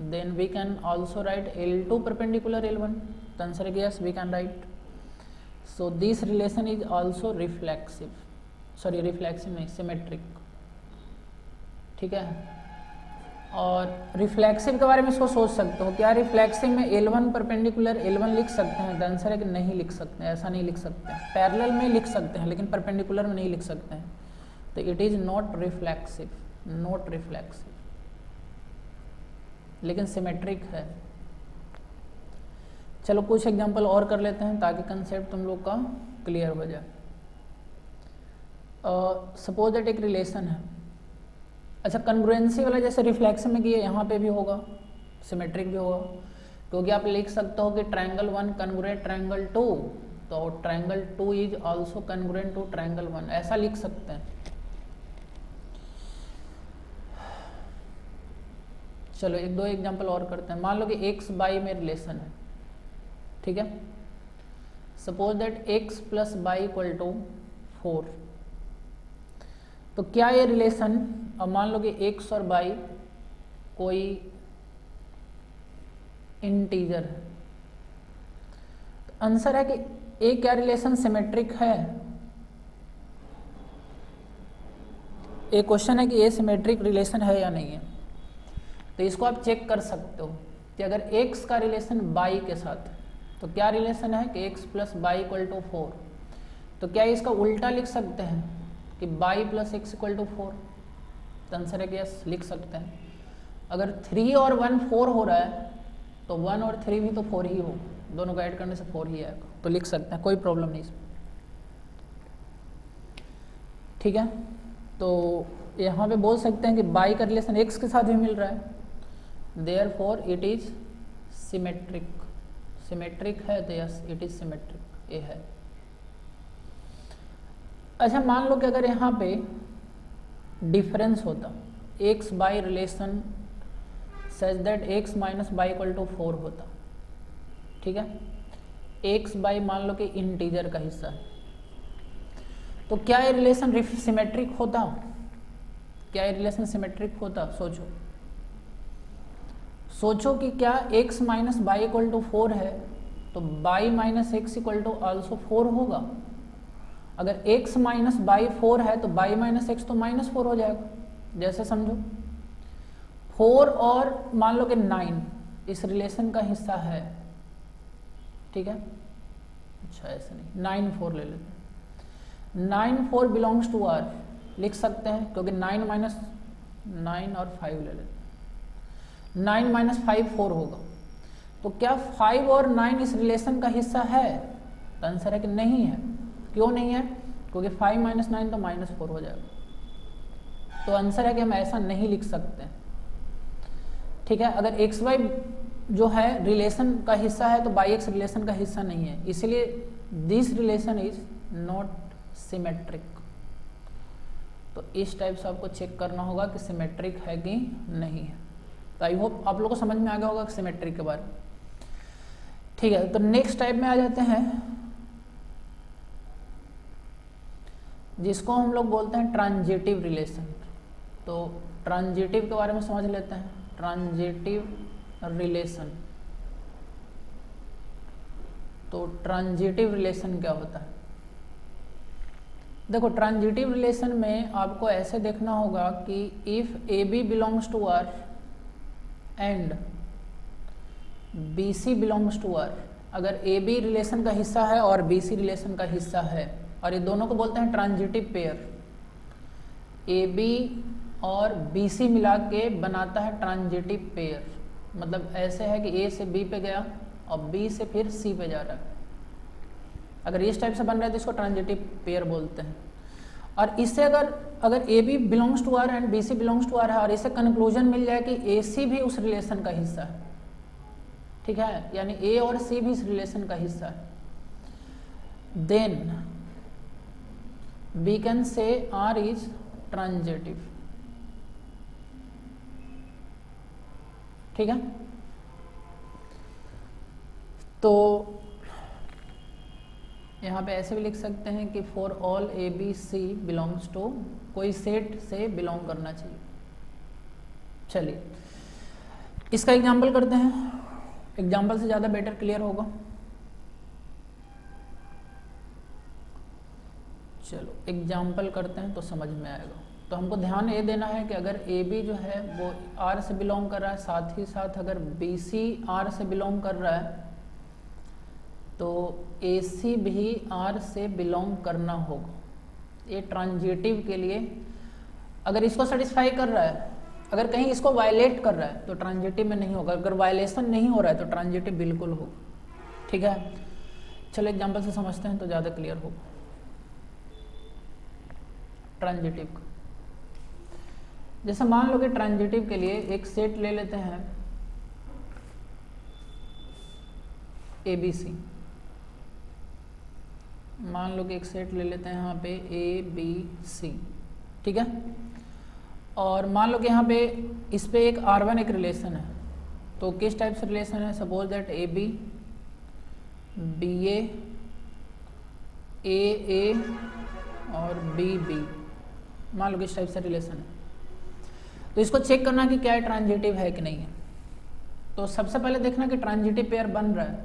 then we can also write L2 perpendicular L1? तो आंसर है yes we can write. So this relation is also reflexive नहीं, सिमेट्रिक। ठीक है, और रिफ्लेक्सिव के बारे में इसको सोच सकते हो, क्या रिफ्लेक्सिव में L1 परपेंडिकुलर L1 लिख सकते हैं? तो आंसर है कि नहीं लिख सकते हैं, ऐसा नहीं लिख सकते हैं। पैरेलल में लिख सकते हैं लेकिन परपेंडिकुलर में नहीं लिख सकते हैं, तो इट इज नॉट रिफ्लेक्सिव, लेकिन सिमेट्रिक है। चलो कुछ एग्जांपल और कर लेते हैं ताकि कंसेप्ट तुम लोग का क्लियर हो जाए। सपोज दैट एक रिलेशन है, अच्छा कन्ग्रुएंसी वाला जैसे रिफ्लेक्शन में किए यहाँ पे भी होगा, सिमेट्रिक भी होगा, क्योंकि आप लिख सकते हो कि ट्रायंगल 1 कन्ग्रुएंट ट्रायंगल 2, तो triangle 2 is also congruent to triangle 1, ऐसा लिख सकते हैं। चलो एक दो एग्जांपल और करते हैं। मान लो कि x y में रिलेशन है, ठीक है, suppose that x plus y equal to 4, तो क्या ये रिलेशन, अब मान लो कि x और y कोई इंटीजर है, तो आंसर है कि ये क्या रिलेशन सिमेट्रिक है? एक क्वेश्चन है कि ये सिमेट्रिक रिलेशन है या नहीं है, तो इसको आप चेक कर सकते हो कि अगर x का रिलेशन y के साथ, तो क्या रिलेशन है कि x plus y equal to 4, तो क्या इसका उल्टा लिख सकते हैं कि y plus x equal to 4? तो आंसर है कि यस लिख सकते हैं। अगर 3 और 1 4 हो रहा है तो 1 और 3 भी तो 4 ही हो, दोनों को ऐड करने से 4 ही आएगा, तो लिख सकते हैं, कोई प्रॉब्लम नहीं इसमें। ठीक है, तो यहाँ पे बोल सकते हैं कि y का रिलेशन x के साथ भी मिल रहा है, देयरफॉर इट इज सिमेट्रिक है, तो यस इट इज सिमेट्रिक, ये है। अच्छा मान लो कि अगर यहाँ पे डिफरेंस होता x y relation such that x minus y equal to 4 होता, ठीक है, x बाई मान लो कि इंटीजर का हिस्सा है, तो क्या ये रिलेशन सिमेट्रिक होता? क्या ये रिलेशन सिमेट्रिक होता? सोचो कि क्या x minus y equal to 4 है तो y minus x equal to also 4 होगा। अगर x माइनस बाई 4 है तो y माइनस एक्स तो माइनस 4 हो जाएगा। जैसे समझो 4 और मान लो कि 9 इस रिलेशन का हिस्सा है, ठीक है, अच्छा ऐसे नहीं, 9 4 ले लेते हैं, 9 4 बिलोंग्स टू R लिख सकते हैं, क्योंकि 9 माइनस 9 और 5 ले लेते हैं, 9 माइनस 5 4 होगा। तो क्या 5 और 9 इस रिलेशन का हिस्सा है? तो आंसर है कि नहीं है। क्यों नहीं है? क्योंकि 5 माइनस 9 तो माइनस 4 हो जाएगा। तो आंसर है कि हम ऐसा नहीं लिख सकते, ठीक है। अगर एक्स वाई जो है रिलेशन का हिस्सा है तो बाई एक्स रिलेशन का हिस्सा नहीं है, इसलिए this relation is not symmetric. तो इस टाइप से आपको चेक करना होगा कि सिमेट्रिक है कि नहीं है। तो आई होप आप लोगों को समझ में आ गया होगा सिमेट्रिक के बारे में, ठीक है। तो नेक्स्ट टाइप में आ जाते हैं जिसको हम लोग बोलते हैं ट्रांजिटिव रिलेशन। तो ट्रांजिटिव के बारे में समझ लेते हैं। ट्रांजिटिव रिलेशन, तो ट्रांजिटिव रिलेशन क्या होता है? देखो ट्रांजिटिव रिलेशन में आपको ऐसे देखना होगा कि if A B belongs to R and B C belongs to R, अगर ए बी रिलेशन का हिस्सा है और बी सी रिलेशन का हिस्सा है, और ये दोनों को बोलते हैं ट्रांजिटिव पेयर। ए बी और बी सी मिला के बनाता है ट्रांजिटिव पेयर, मतलब ऐसे है कि ए से बी पे गया और बी से फिर सी पे जा रहा है। अगर इस टाइप से बन रहा है तो इसको ट्रांजिटिव पेयर बोलते हैं। और इससे अगर A B belongs to R and B C belongs to R है, और इससे कंक्लूजन मिल जाए कि ए सी भी उस रिलेशन का हिस्सा है, ठीक है, यानी ए और सी भी इस रिलेशन का हिस्सा है, then we can say R is transitive, ठीक है। तो यहाँ पे ऐसे भी लिख सकते हैं कि for all A B C belongs to, कोई सेट से बिलोंग करना चाहिए। चलिए इसका एग्जाम्पल करते हैं, एग्जाम्पल से ज़्यादा बेटर क्लियर होगा। चलो एग्जाम्पल करते हैं तो समझ में आएगा। तो हमको ध्यान ये देना है कि अगर ए बी जो है वो आर से बिलोंग कर रहा है, साथ ही साथ अगर बी सी आर से बिलोंग कर रहा है, तो ए सी भी आर से बिलोंग करना होगा। ये ट्रांजिटिव के लिए अगर इसको सेटिस्फाई कर रहा है, अगर कहीं इसको वायलेट कर रहा है तो ट्रांजिटिव में नहीं होगा, अगर वायलेशन नहीं हो रहा है तो ट्रांजिटिव बिल्कुल होगा, ठीक है। चलो एग्जाम्पल से समझते हैं तो ज़्यादा क्लियर होगा। ट्रांजिटिव का जैसे मान लो कि ट्रांजिटिव के लिए एक सेट ले लेते हैं ए बी सी, मान लो कि एक सेट ले लेते हैं यहाँ पे ए बी सी, ठीक है। और मान लो कि यहाँ पे इस पे एक R1 एक रिलेशन है, तो किस टाइप से रिलेशन है, suppose that a B b a और बी बी, मान लो किस टाइप से रिलेशन है। तो इसको चेक करना कि क्या ट्रांजिटिव है कि नहीं है। तो सबसे पहले देखना कि ट्रांजिटिव पेयर बन रहा है।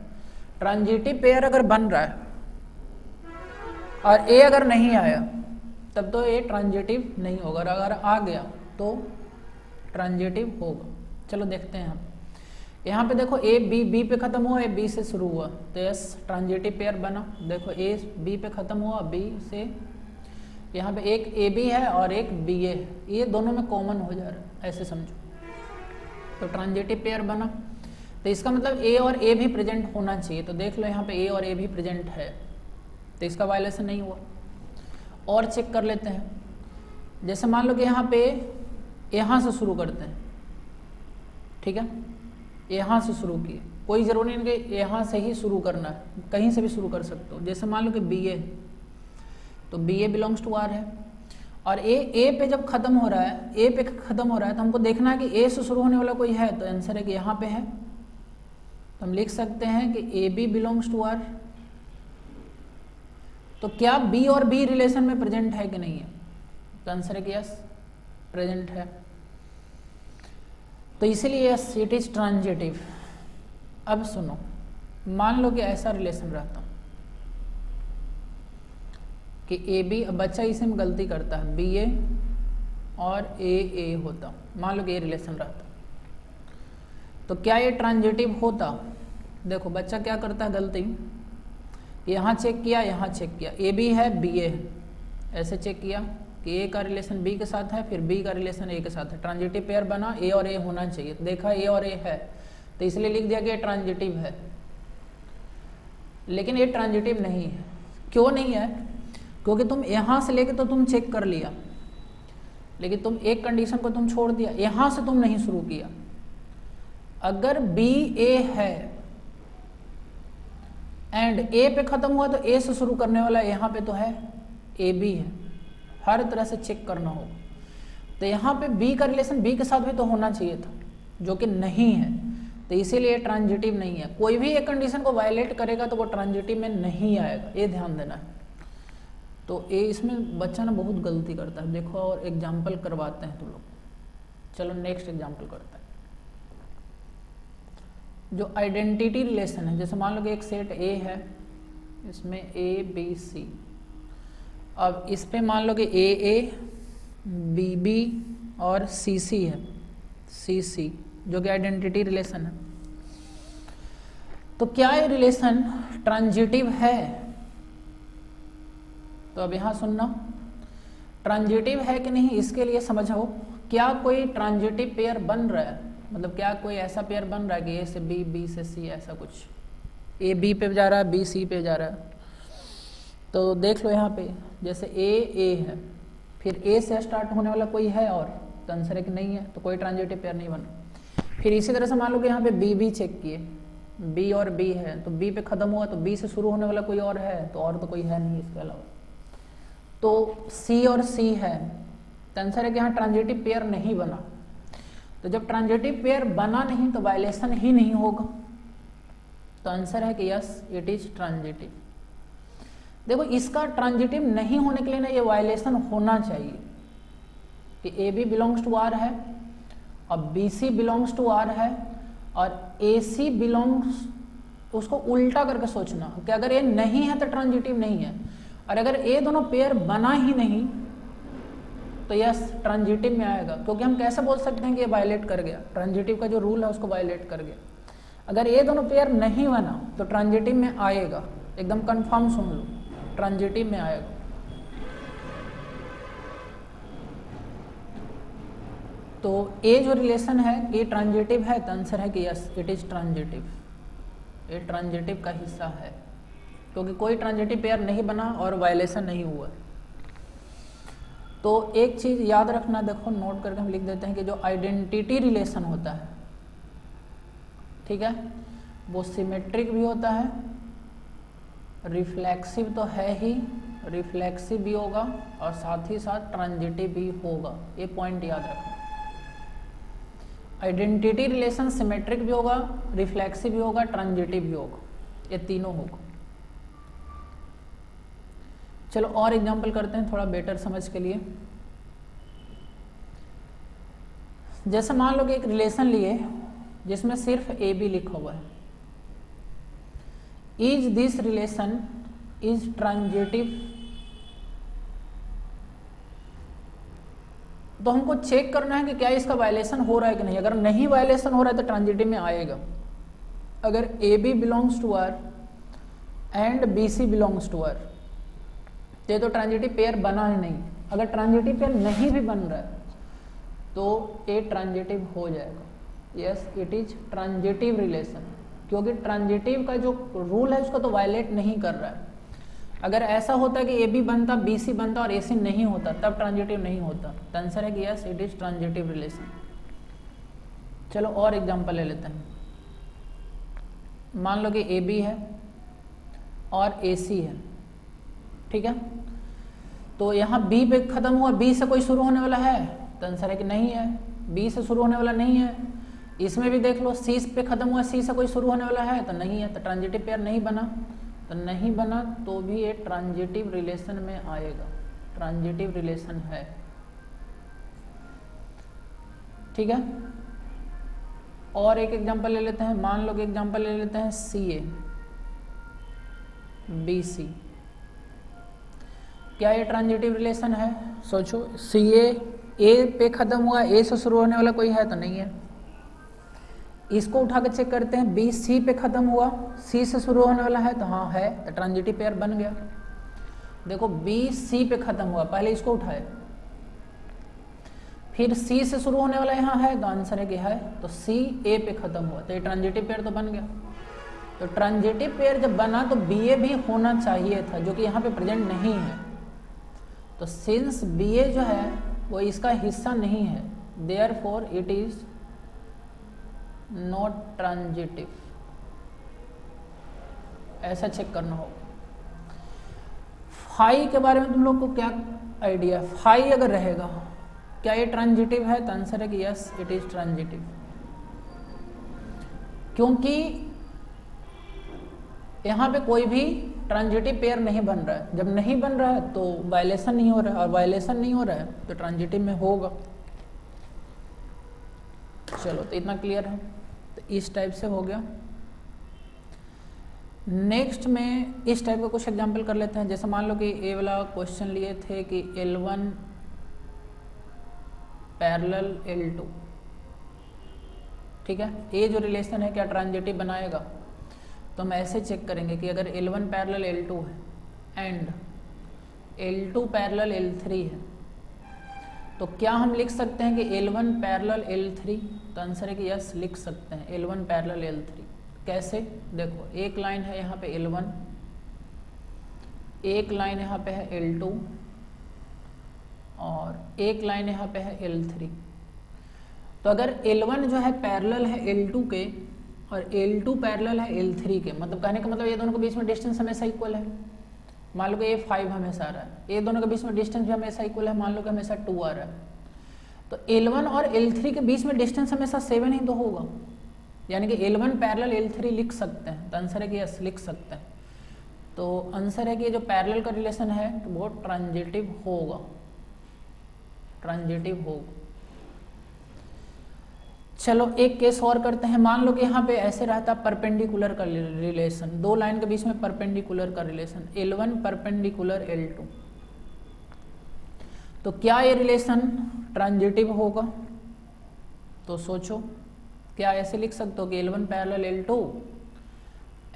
ट्रांजिटिव पेयर अगर बन रहा है और ए अगर नहीं आया तब तो ए ट्रांजिटिव नहीं होगा, और अगर आ गया तो ट्रांजिटिव होगा। चलो देखते हैं हम यहाँ पे देखो ए बी बी पे खत्म हुआ, ए बी से शुरू हुआ, तो यस ट्रांजिटिव पेयर बना। देखो ए बी पे खत्म हुआ, बी से यहाँ पे एक ए बी है और एक बी ए है, ये दोनों में कॉमन हो जा रहा है, ऐसे समझो, तो ट्रांजिटिव पेयर बना। तो इसका मतलब ए और ए भी प्रेजेंट होना चाहिए। तो देख लो यहाँ पे ए और ए भी प्रेजेंट है, तो इसका वायलेशन नहीं हुआ। और चेक कर लेते हैं, जैसे मान लो कि यहाँ पे यहाँ से शुरू करते हैं, ठीक है, यहाँ से शुरू किए, कोई ज़रूरी नहीं कि यहाँ से ही शुरू करना है, कहीं से भी शुरू कर सकते हो। जैसे मान लो कि बी ए, तो B A belongs to R है, और ए पे जब खत्म हो रहा है, ए पे खत्म हो रहा है, तो हमको देखना है कि ए से शुरू होने वाला कोई है, तो आंसर है कि यहाँ पे है। तो हम लिख सकते हैं कि A B belongs to R. तो क्या बी और बी रिलेशन में प्रेजेंट है कि नहीं है, तो आंसर है कि यस प्रेजेंट है। तो इसीलिए यस इट इज ट्रांजिटिव। अब सुनो, मान लो कि ऐसा रिलेशन रहता कि ए बी, बच्चा इसे में गलती करता है, बी ए और ए होता, मान लो कि ये रिलेशन रहता, तो क्या ये ट्रांजिटिव होता। देखो बच्चा क्या करता है गलती, यहाँ चेक किया, यहाँ चेक किया, ए बी है बी ए है, ऐसे चेक किया कि ए का रिलेशन बी के साथ है, फिर बी का रिलेशन ए के साथ है, ट्रांजिटिव पेयर बना, ए और ए होना चाहिए, देखा ए और ए है, तो इसलिए लिख दिया कि ये ट्रांजिटिव है। लेकिन ये ट्रांजिटिव नहीं है। क्यों नहीं है, क्योंकि तुम यहाँ से लेके तो तुम चेक कर लिया, लेकिन तुम एक कंडीशन को तुम छोड़ दिया, यहाँ से तुम नहीं शुरू किया। अगर बी ए है एंड ए पे खत्म हुआ, तो ए से शुरू करने वाला यहाँ पे तो है ए बी है, हर तरह से चेक करना होगा। तो यहाँ पे बी का रिलेशन बी के साथ भी तो होना चाहिए था, जो कि नहीं है, तो इसीलिए ट्रांजिटिव नहीं है। कोई भी एक कंडीशन को वायलेट करेगा तो वो ट्रांजिटिव में नहीं आएगा, ये ध्यान देना है। तो ये इसमें बच्चा ना बहुत गलती करता है, देखो और एग्जाम्पल करवाते हैं तुम लोग। चलो नेक्स्ट एग्जाम्पल करते हैं, जो आइडेंटिटी रिलेशन है। जैसे मान लो कि एक सेट ए है, इसमें ए बी सी, अब इस पे मान लो कि ए बी बी और सी सी है, सी सी, जो कि आइडेंटिटी रिलेशन है। तो क्या ये रिलेशन ट्रांजिटिव है? तो अब यहां सुनना, ट्रांजिटिव है कि नहीं इसके लिए समझो, क्या कोई ट्रांजिटिव पेयर बन रहा है, मतलब क्या कोई ऐसा पेयर बन रहा है कि ए से बी, बी से सी, ऐसा कुछ, ए बी पे जा रहा है, बी सी पे जा रहा है। तो देख लो यहाँ पे, जैसे ए है, फिर ए से स्टार्ट होने वाला कोई है और, तो आंसर है कि नहीं है, तो कोई ट्रांजिटिव पेयर नहीं बना। फिर इसी तरह से मान लो कि यहाँ पे बी चेक किए, बी और बी है, तो बी पे खत्म हुआ, तो बी से शुरू होने वाला कोई और है, तो और तो कोई है नहीं इसके अलावा। तो सी और सी है, तो आंसर है कि यहाँ ट्रांजिटिव पेयर नहीं बना। तो जब ट्रांजिटिव पेयर बना नहीं तो वायलेशन ही नहीं होगा, तो आंसर है कि यस इट इज ट्रांजिटिव। देखो इसका ट्रांजिटिव नहीं होने के लिए ना ये वायलेशन होना चाहिए कि A B belongs to R है और B C belongs to R है और ए सी बिलोंग्स, उसको उल्टा करके सोचना कि अगर ये नहीं है तो ट्रांजिटिव नहीं है, और अगर ये दोनों पेयर बना ही नहीं तो यस ट्रांजिटिव में आएगा। क्योंकि हम कैसे बोल सकते हैं कि ये वायलेट कर गया, ट्रांजिटिव का जो रूल है उसको वायलेट कर गया। अगर ये दोनों पेयर नहीं बना तो ट्रांजिटिव में आएगा, एकदम कंफर्म सुन लो, ट्रांजिटिव में आएगा। तो ये जो रिलेशन है ये ट्रांजिटिव है, तो आंसर है कि यस इट इज ट्रांजिटिव, ये ट्रांजिटिव का हिस्सा है, क्योंकि कोई ट्रांजिटिव पेयर नहीं बना और वायलेशन नहीं हुआ। तो एक चीज याद रखना, देखो नोट करके हम लिख देते हैं कि जो आइडेंटिटी रिलेशन होता है, ठीक है, वो सिमेट्रिक भी होता है, रिफ्लेक्सिव तो है ही, रिफ्लेक्सिव भी होगा और साथ ही साथ ट्रांजिटिव भी होगा। ये पॉइंट याद रखना, आइडेंटिटी रिलेशन सिमेट्रिक भी होगा, रिफ्लेक्सिव भी होगा, ट्रांजिटिव भी होगा, ये तीनों होगा। चलो और एग्जांपल करते हैं थोड़ा बेटर समझ के लिए। जैसे मान लो कि एक रिलेशन लिए जिसमें सिर्फ ए बी लिखा हुआ है, is this relation is transitive, तो हमको चेक करना है कि क्या इसका वायलेशन हो रहा है कि नहीं। अगर नहीं वायलेशन हो रहा है तो ट्रांजिटिव में आएगा। अगर A B belongs to R and B C belongs to R, तो ट्रांजिटिव पेयर बना ही नहीं। अगर ट्रांजिटिव पेयर नहीं भी बन रहा है तो ए ट्रांजिटिव हो जाएगा, yes it is transitive relation, क्योंकि ट्रांजिटिव का जो रूल है उसको तो वायलेट नहीं कर रहा है। अगर ऐसा होता कि ए बी बनता, बी सी बनता और ए सी नहीं होता, तब ट्रांजिटिव नहीं होता। तो आंसर है कि yes it is transitive relation. चलो और एग्जांपल ले लेते हैं। मान लो कि ए बी है और ए सी है, ठीक है, तो यहाँ बी पे खत्म हुआ, बी से कोई शुरू होने वाला है, तो आंसर है कि नहीं है, बी से शुरू होने वाला नहीं है। इसमें भी देख लो, सी पे खत्म हुआ, सी से कोई शुरू होने वाला है, तो नहीं है, तो ट्रांजिटिव पेयर नहीं बना। तो नहीं बना तो भी ये ट्रांजिटिव रिलेशन में आएगा, ट्रांजिटिव रिलेशन है, ठीक है। और एक एग्जांपल ले लेते हैं, मान लो कि एग्जांपल ले लेते हैं सी ए बी सी, क्या ये ट्रांजिटिव रिलेशन है? सोचो, सी ए पे खत्म हुआ, ए से शुरू होने वाला कोई है तो नहीं है। इसको उठा के चेक करते हैं, बी सी पे खत्म हुआ, सी से शुरू होने वाला है, तो हाँ है, तो ट्रांजिटिव पेयर बन गया। देखो बी सी पे खत्म हुआ, पहले इसको उठाए, फिर सी से शुरू होने वाला यहाँ है, तो आंसर है कि है, तो सी ए पे खत्म हुआ, तो ये ट्रांजिटिव पेयर तो बन गया। तो ट्रांजिटिव पेयर जब बना तो बी ए भी होना चाहिए था, जो कि यहाँ पे प्रेजेंट नहीं है। तो सिंस बी ए जो है वो इसका हिस्सा नहीं है, therefore it is not transitive. ऐसा चेक करना होगा। फाई के बारे में तुम लोग को क्या आइडिया? फाई अगर रहेगा, क्या ये ट्रांजिटिव है? तो आंसर है कि यस इट इज ट्रांजिटिव, क्योंकि यहां पे कोई भी ट्रांजिटिव पेयर नहीं बन रहा है। जब नहीं बन रहा है तो वायलेशन नहीं हो रहा है, और वायलेशन नहीं हो रहा है तो ट्रांजिटिव में होगा। चलो, तो इतना क्लियर है। तो इस टाइप से हो गया। नेक्स्ट में इस टाइप का कुछ एग्जांपल कर लेते हैं। जैसे मान लो कि ए वाला क्वेश्चन लिए थे कि L1 पैरेलल L2, ठीक है, ये जो रिलेशन है क्या ट्रांजिटिव बनाएगा? तो हम ऐसे चेक करेंगे कि अगर L1 पैरेलल L2 है एंड L2 पैरेलल L3 है तो क्या हम लिख सकते हैं कि L1 पैरेलल L3? तो आंसर है कि यस, लिख सकते हैं L1 पैरेलल L3। कैसे? देखो, एक लाइन है यहाँ पे L1, एक लाइन यहाँ पे है L2 और एक लाइन यहाँ पे है L3। तो अगर L1 जो है पैरेलल है L2 के और L2 पैरेलल है L3 के, मतलब कहने का मतलब ये दोनों के बीच में डिस्टेंस हमेशा इक्वल है। मान लो कि ये 5 हमेशा आ रहा है, ये दोनों के बीच में डिस्टेंस भी हमेशा इक्वल है, मान लो कि हमेशा 2 आ रहा है। तो L1 और L3 के बीच में डिस्टेंस हमेशा 7 ही तो होगा, यानी कि L1 पैरेलल L3 लिख सकते हैं। तो आंसर है कि यस, लिख सकते हैं। तो आंसर है कि जो पैरेलल का रिलेशन है वो ट्रांजिटिव होगा, ट्रांजिटिव होगा। चलो एक केस और करते हैं। मान लो कि यहाँ पे ऐसे रहता परपेंडिकुलर का रिलेशन, दो लाइन के बीच में परपेंडिकुलर का रिलेशन, L1 परपेंडिकुलर L2, तो क्या ये रिलेशन ट्रांजिटिव होगा? तो सोचो, क्या ऐसे लिख सकते हो कि L1 parallel L2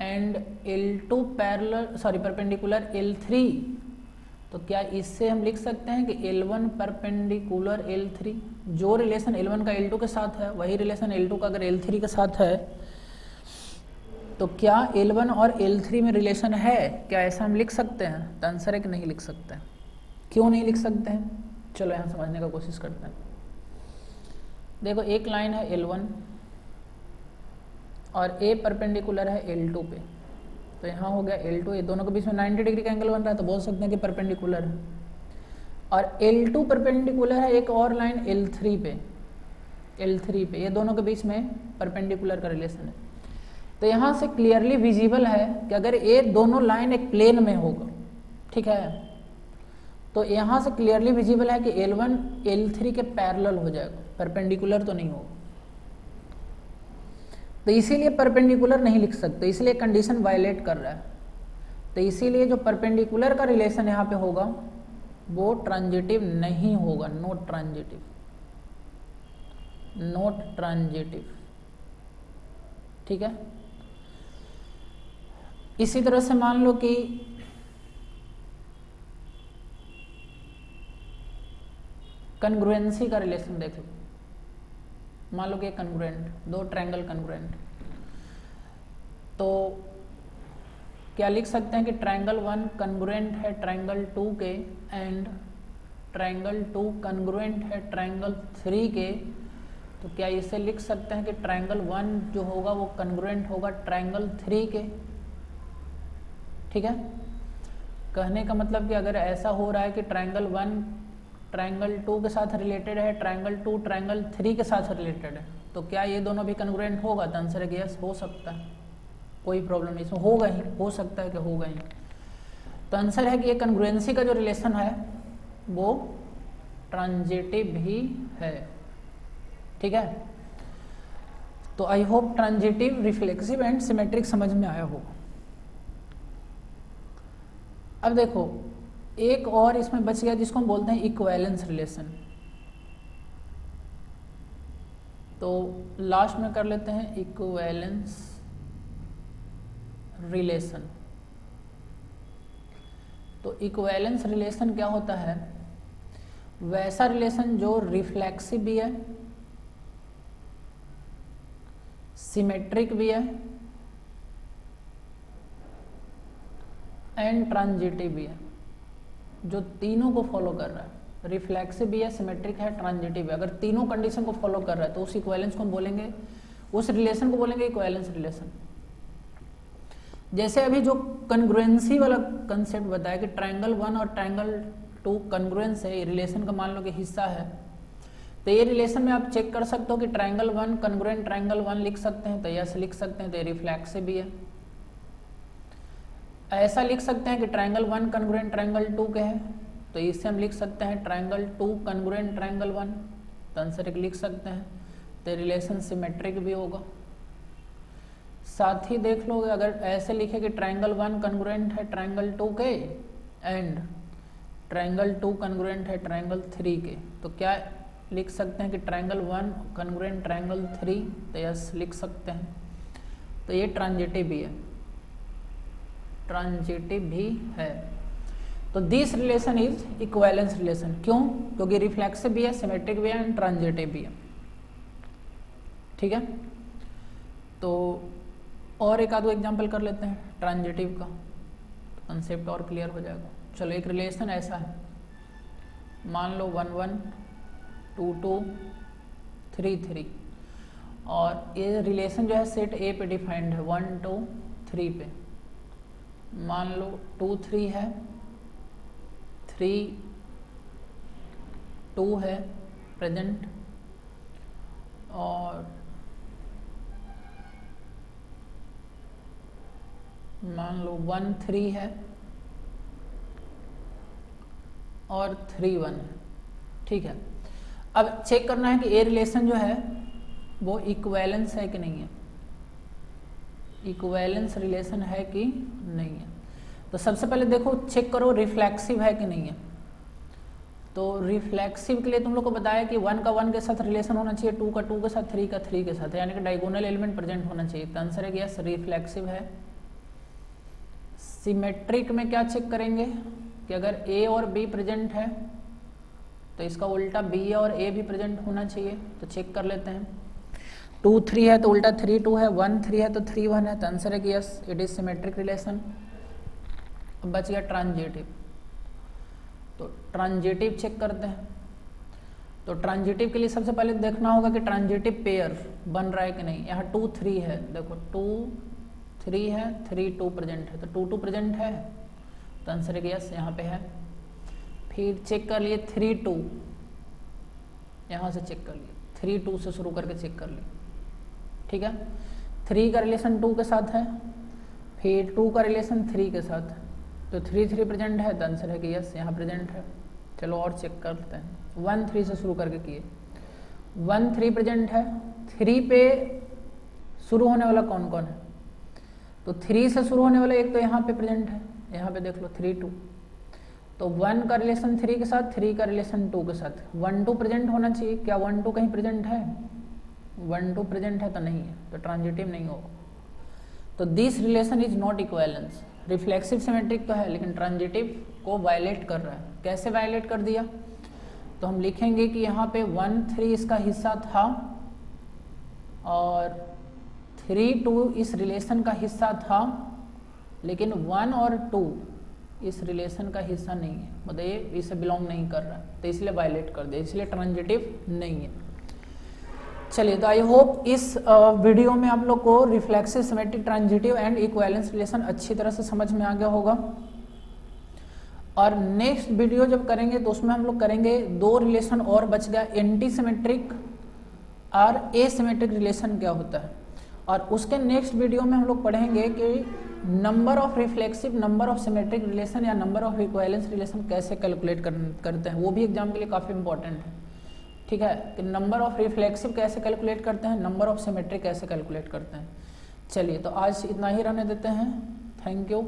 and L2 parallel perpendicular L3, तो क्या इससे हम लिख सकते हैं कि L1 परपेंडिकुलर L3? जो रिलेशन L1 का L2 के साथ है वही रिलेशन L2 का अगर L3 के साथ है तो क्या L1 और L3 में रिलेशन है? क्या ऐसा हम लिख सकते हैं? तो आंसर है कि नहीं लिख सकते हैं। क्यों नहीं लिख सकते हैं? चलो यहाँ समझने का कोशिश करते हैं। देखो, एक लाइन है L1 और A परपेंडिकुलर है L2 पे, तो यहाँ हो गया L2, ये दोनों के बीच में 90 डिग्री का एंगल बन रहा है, तो बोल सकते हैं कि परपेंडिकुलर है। और L2 परपेंडिकुलर है एक और लाइन L3 पे, ये दोनों के बीच में परपेंडिकुलर का रिलेशन है। तो यहाँ से क्लियरली विजिबल है कि अगर ये दोनों लाइन एक प्लेन में होगा, ठीक है, तो यहाँ से क्लियरली विजिबल है कि L1 L3 के पैरेलल हो जाएगा, परपेंडिकुलर तो नहीं होगा। तो इसीलिए परपेंडिकुलर नहीं लिख सकते, इसलिए कंडीशन वायलेट कर रहा है। तो इसीलिए जो परपेंडिकुलर का रिलेशन यहाँ पे होगा वो ट्रांजिटिव नहीं होगा, नॉट ट्रांजिटिव, नॉट ट्रांजिटिव, ठीक है। इसी तरह से मान लो कि कन्ग्रुएंसी का रिलेशन देख लो। मान लो कि कन्ग्रुएंट, दो ट्रायंगल कन्ग्रुएंट, तो क्या लिख सकते हैं कि ट्रायंगल 1 कन्ग्रुएंट है ट्रायंगल 2 के एंड ट्रायंगल 2 कन्ग्रुएंट है ट्रायंगल 3 के। तो क्या इसे लिख सकते हैं कि ट्रायंगल 1 जो होगा वो कन्ग्रुएंट होगा ट्रायंगल 3 के, ठीक है। कहने का मतलब कि अगर ऐसा हो रहा है कि ट्रायंगल 1 ट्रायंगल 2 के साथ रिलेटेड है, ट्रायंगल 2 ट्रायंगल 3 के साथ रिलेटेड है, तो क्या ये दोनों भी कन्ग्रुएंट होगा? तो आंसर है कि यस, हो सकता है, कोई प्रॉब्लम नहीं, इसमें होगा ही, हो सकता है कि होगा ही। तो आंसर है कि ये कन्ग्रुएंसी का जो रिलेशन है वो ट्रांजिटिव भी है, ठीक है। तो I hope transitive, reflexive and symmetric समझ में आया हो। अब देखो, एक और इसमें बच गया जिसको हम बोलते हैं इक्विवेलेंस रिलेशन। तो लास्ट में कर लेते हैं इक्विवेलेंस रिलेशन। तो इक्विवेलेंस रिलेशन क्या होता है? वैसा रिलेशन जो रिफ्लेक्सिव भी है, सिमेट्रिक भी है एंड ट्रांजिटिव भी है, जो तीनों को फॉलो कर रहा है। रिफ्लेक्सिव भी है, सिमेट्रिक है, ट्रांजिटिव है। अगर तीनों कंडीशन को फॉलो कर रहा है तो उस इक्विवेलेंस को हम बोलेंगे, उस रिलेशन को बोलेंगे इक्विवेलेंस रिलेशन। जैसे अभी जो कन्ग्रुएंसी वाला कंसेप्ट बताया कि ट्रायंगल 1 और ट्रायंगल 2 कन्ग्रुएंस है, ये रिलेशन का मान लो कि हिस्सा है, तो ये रिलेशन में आप चेक कर सकते हो कि ट्रायंगल 1 कन्ग्रुएंट ट्रायंगल 1 लिख सकते हैं, तो यस लिख सकते हैं, तो ये रिफ्लेक्सिव भी है। ऐसा लिख सकते हैं कि ट्रायंगल 1 कन्ग्रुएंट ट्रायंगल 2 के है, तो इससे हम लिख सकते हैं ट्रायंगल 2 कन्ग्रुएंट ट्रायंगल 1, तो आंसर लिख सकते हैं, तो रिलेशन सिमेट्रिक भी होगा। साथ ही देख लो, अगर ऐसे लिखे कि ट्रायंगल 1 कन्ग्रुएंट है ट्रायंगल 2 के एंड ट्रायंगल 2 कन्ग्रुएंट है ट्रायंगल 3 के, तो क्या लिख सकते हैं कि ट्रायंगल 1 कन्ग्रुएंट ट्रायंगल 3, तो यस लिख सकते हैं, तो ये ट्रांजिटिव भी है। ट्रांजिटिव भी है। तो this relation is equivalence relation. क्यों? क्योंकि रिफ्लेक्सिव भी है, सिमेट्रिक भी है एंड ट्रांजिटिव भी है। ठीक है, तो और एक आधो एग्जांपल कर लेते हैं ट्रांजिटिव का, कंसेप्ट और क्लियर हो जाएगा। चलो, एक रिलेशन ऐसा है, मान लो 1 1 2 2 3 3, और ये रिलेशन जो है सेट ए पे डिफाइंड है 1 2 3 पे। मान लो 2 3 है, 3 2 है प्रेजेंट, और मान लो 1 3 है और 3 1 है। ठीक है, अब चेक करना है कि ए रिलेशन जो है वो इक्विवेलेंस है कि नहीं है, इक्विवेलेंस रिलेशन है कि नहीं है। तो सबसे पहले देखो, चेक करो रिफ्लेक्सिव है कि नहीं है। तो रिफ्लेक्सिव के लिए तुम लोग को बताया कि 1 का 1 के साथ रिलेशन होना चाहिए, 2 का 2 के साथ, 3 का 3 के साथ, यानी कि डायगोनल एलिमेंट प्रेजेंट होना चाहिए। तो आंसर है कि यस, रिफ्लेक्सिव है। सिमेट्रिक में क्या चेक करेंगे कि अगर ए और बी प्रेजेंट है तो इसका उल्टा बी और ए भी प्रेजेंट होना चाहिए। तो चेक कर लेते हैं, 2 3 है तो उल्टा 3 2 है, 1 3 है तो 3 1 है। तो आंसर है कि yes, it is symmetric relation. अब बच गया ट्रांजिटिव। तो ट्रांजिटिव चेक करते हैं। तो ट्रांजिटिव के लिए सबसे पहले देखना होगा कि ट्रांजिटिव पेयर बन रहा है कि नहीं। यहाँ 2 3 है, देखो 2 3 है, 3 2 प्रेजेंट है, तो 2 2 प्रेजेंट है। तो आंसर है कि यस, यहाँ पे है। फिर चेक कर लिए 3 2, यहाँ से चेक कर लिए 3 2 से शुरू करके चेक कर लिए। ठीक है, 3 का रिलेशन 2 के साथ है, फिर 2 का रिलेशन 3 के साथ है, तो 3 3 प्रेजेंट है। तो आंसर है कि यस, यहाँ प्रेजेंट है। चलो और चेक करते हैं, 1 3 से शुरू करके किए, 1 3 प्रेजेंट है। 3 पे शुरू होने वाला कौन कौन है? तो 3 से शुरू होने वाला एक तो यहाँ पे प्रेजेंट है, यहाँ पे देख लो 3 2। तो 1 का रिलेशन 3 के साथ, 3 का रिलेशन 2 के साथ, 1 2 प्रेजेंट होना चाहिए। क्या 1 2 कहीं प्रेजेंट है? 1 2 प्रेजेंट है तो नहीं है, तो ट्रांजिटिव नहीं होगा। तो this relation is not equivalence. Reflexive symmetric तो है लेकिन ट्रांजिटिव को वायलेट कर रहा है। कैसे वायलेट कर दिया? तो हम लिखेंगे कि यहाँ पे 1 3 इसका हिस्सा था और 3 2 इस रिलेशन का हिस्सा था, लेकिन 1 और 2 इस रिलेशन का हिस्सा नहीं है, मतलब ये इसे बिलोंग नहीं कर रहा है, तो इसलिए वायलेट कर दिया, इसलिए ट्रांजिटिव नहीं है। चलिए, तो आई होप इस वीडियो में आप लोग को reflexive, symmetric, transitive and equivalence relation अच्छी तरह से समझ में आ गया होगा। और नेक्स्ट वीडियो जब करेंगे तो उसमें हम लोग करेंगे 2 रिलेशन और बच गया, एंटी सिमेट्रिक और एसिमेट्रिक रिलेशन क्या होता है। और उसके नेक्स्ट वीडियो में हम लोग पढ़ेंगे कि number of reflexive, number of symmetric relation या नंबर ऑफ इक्विवेलेंस रिलेशन कैसे कैलकुलेट करते हैं। वो भी एग्जाम के लिए काफ़ी इंपॉर्टेंट है। ठीक है, कि नंबर ऑफ रिफ्लेक्सिव कैसे कैलकुलेट करते हैं, नंबर ऑफ सिमेट्रिक कैसे कैलकुलेट करते हैं। चलिए, तो आज इतना ही रहने देते हैं। Thank you.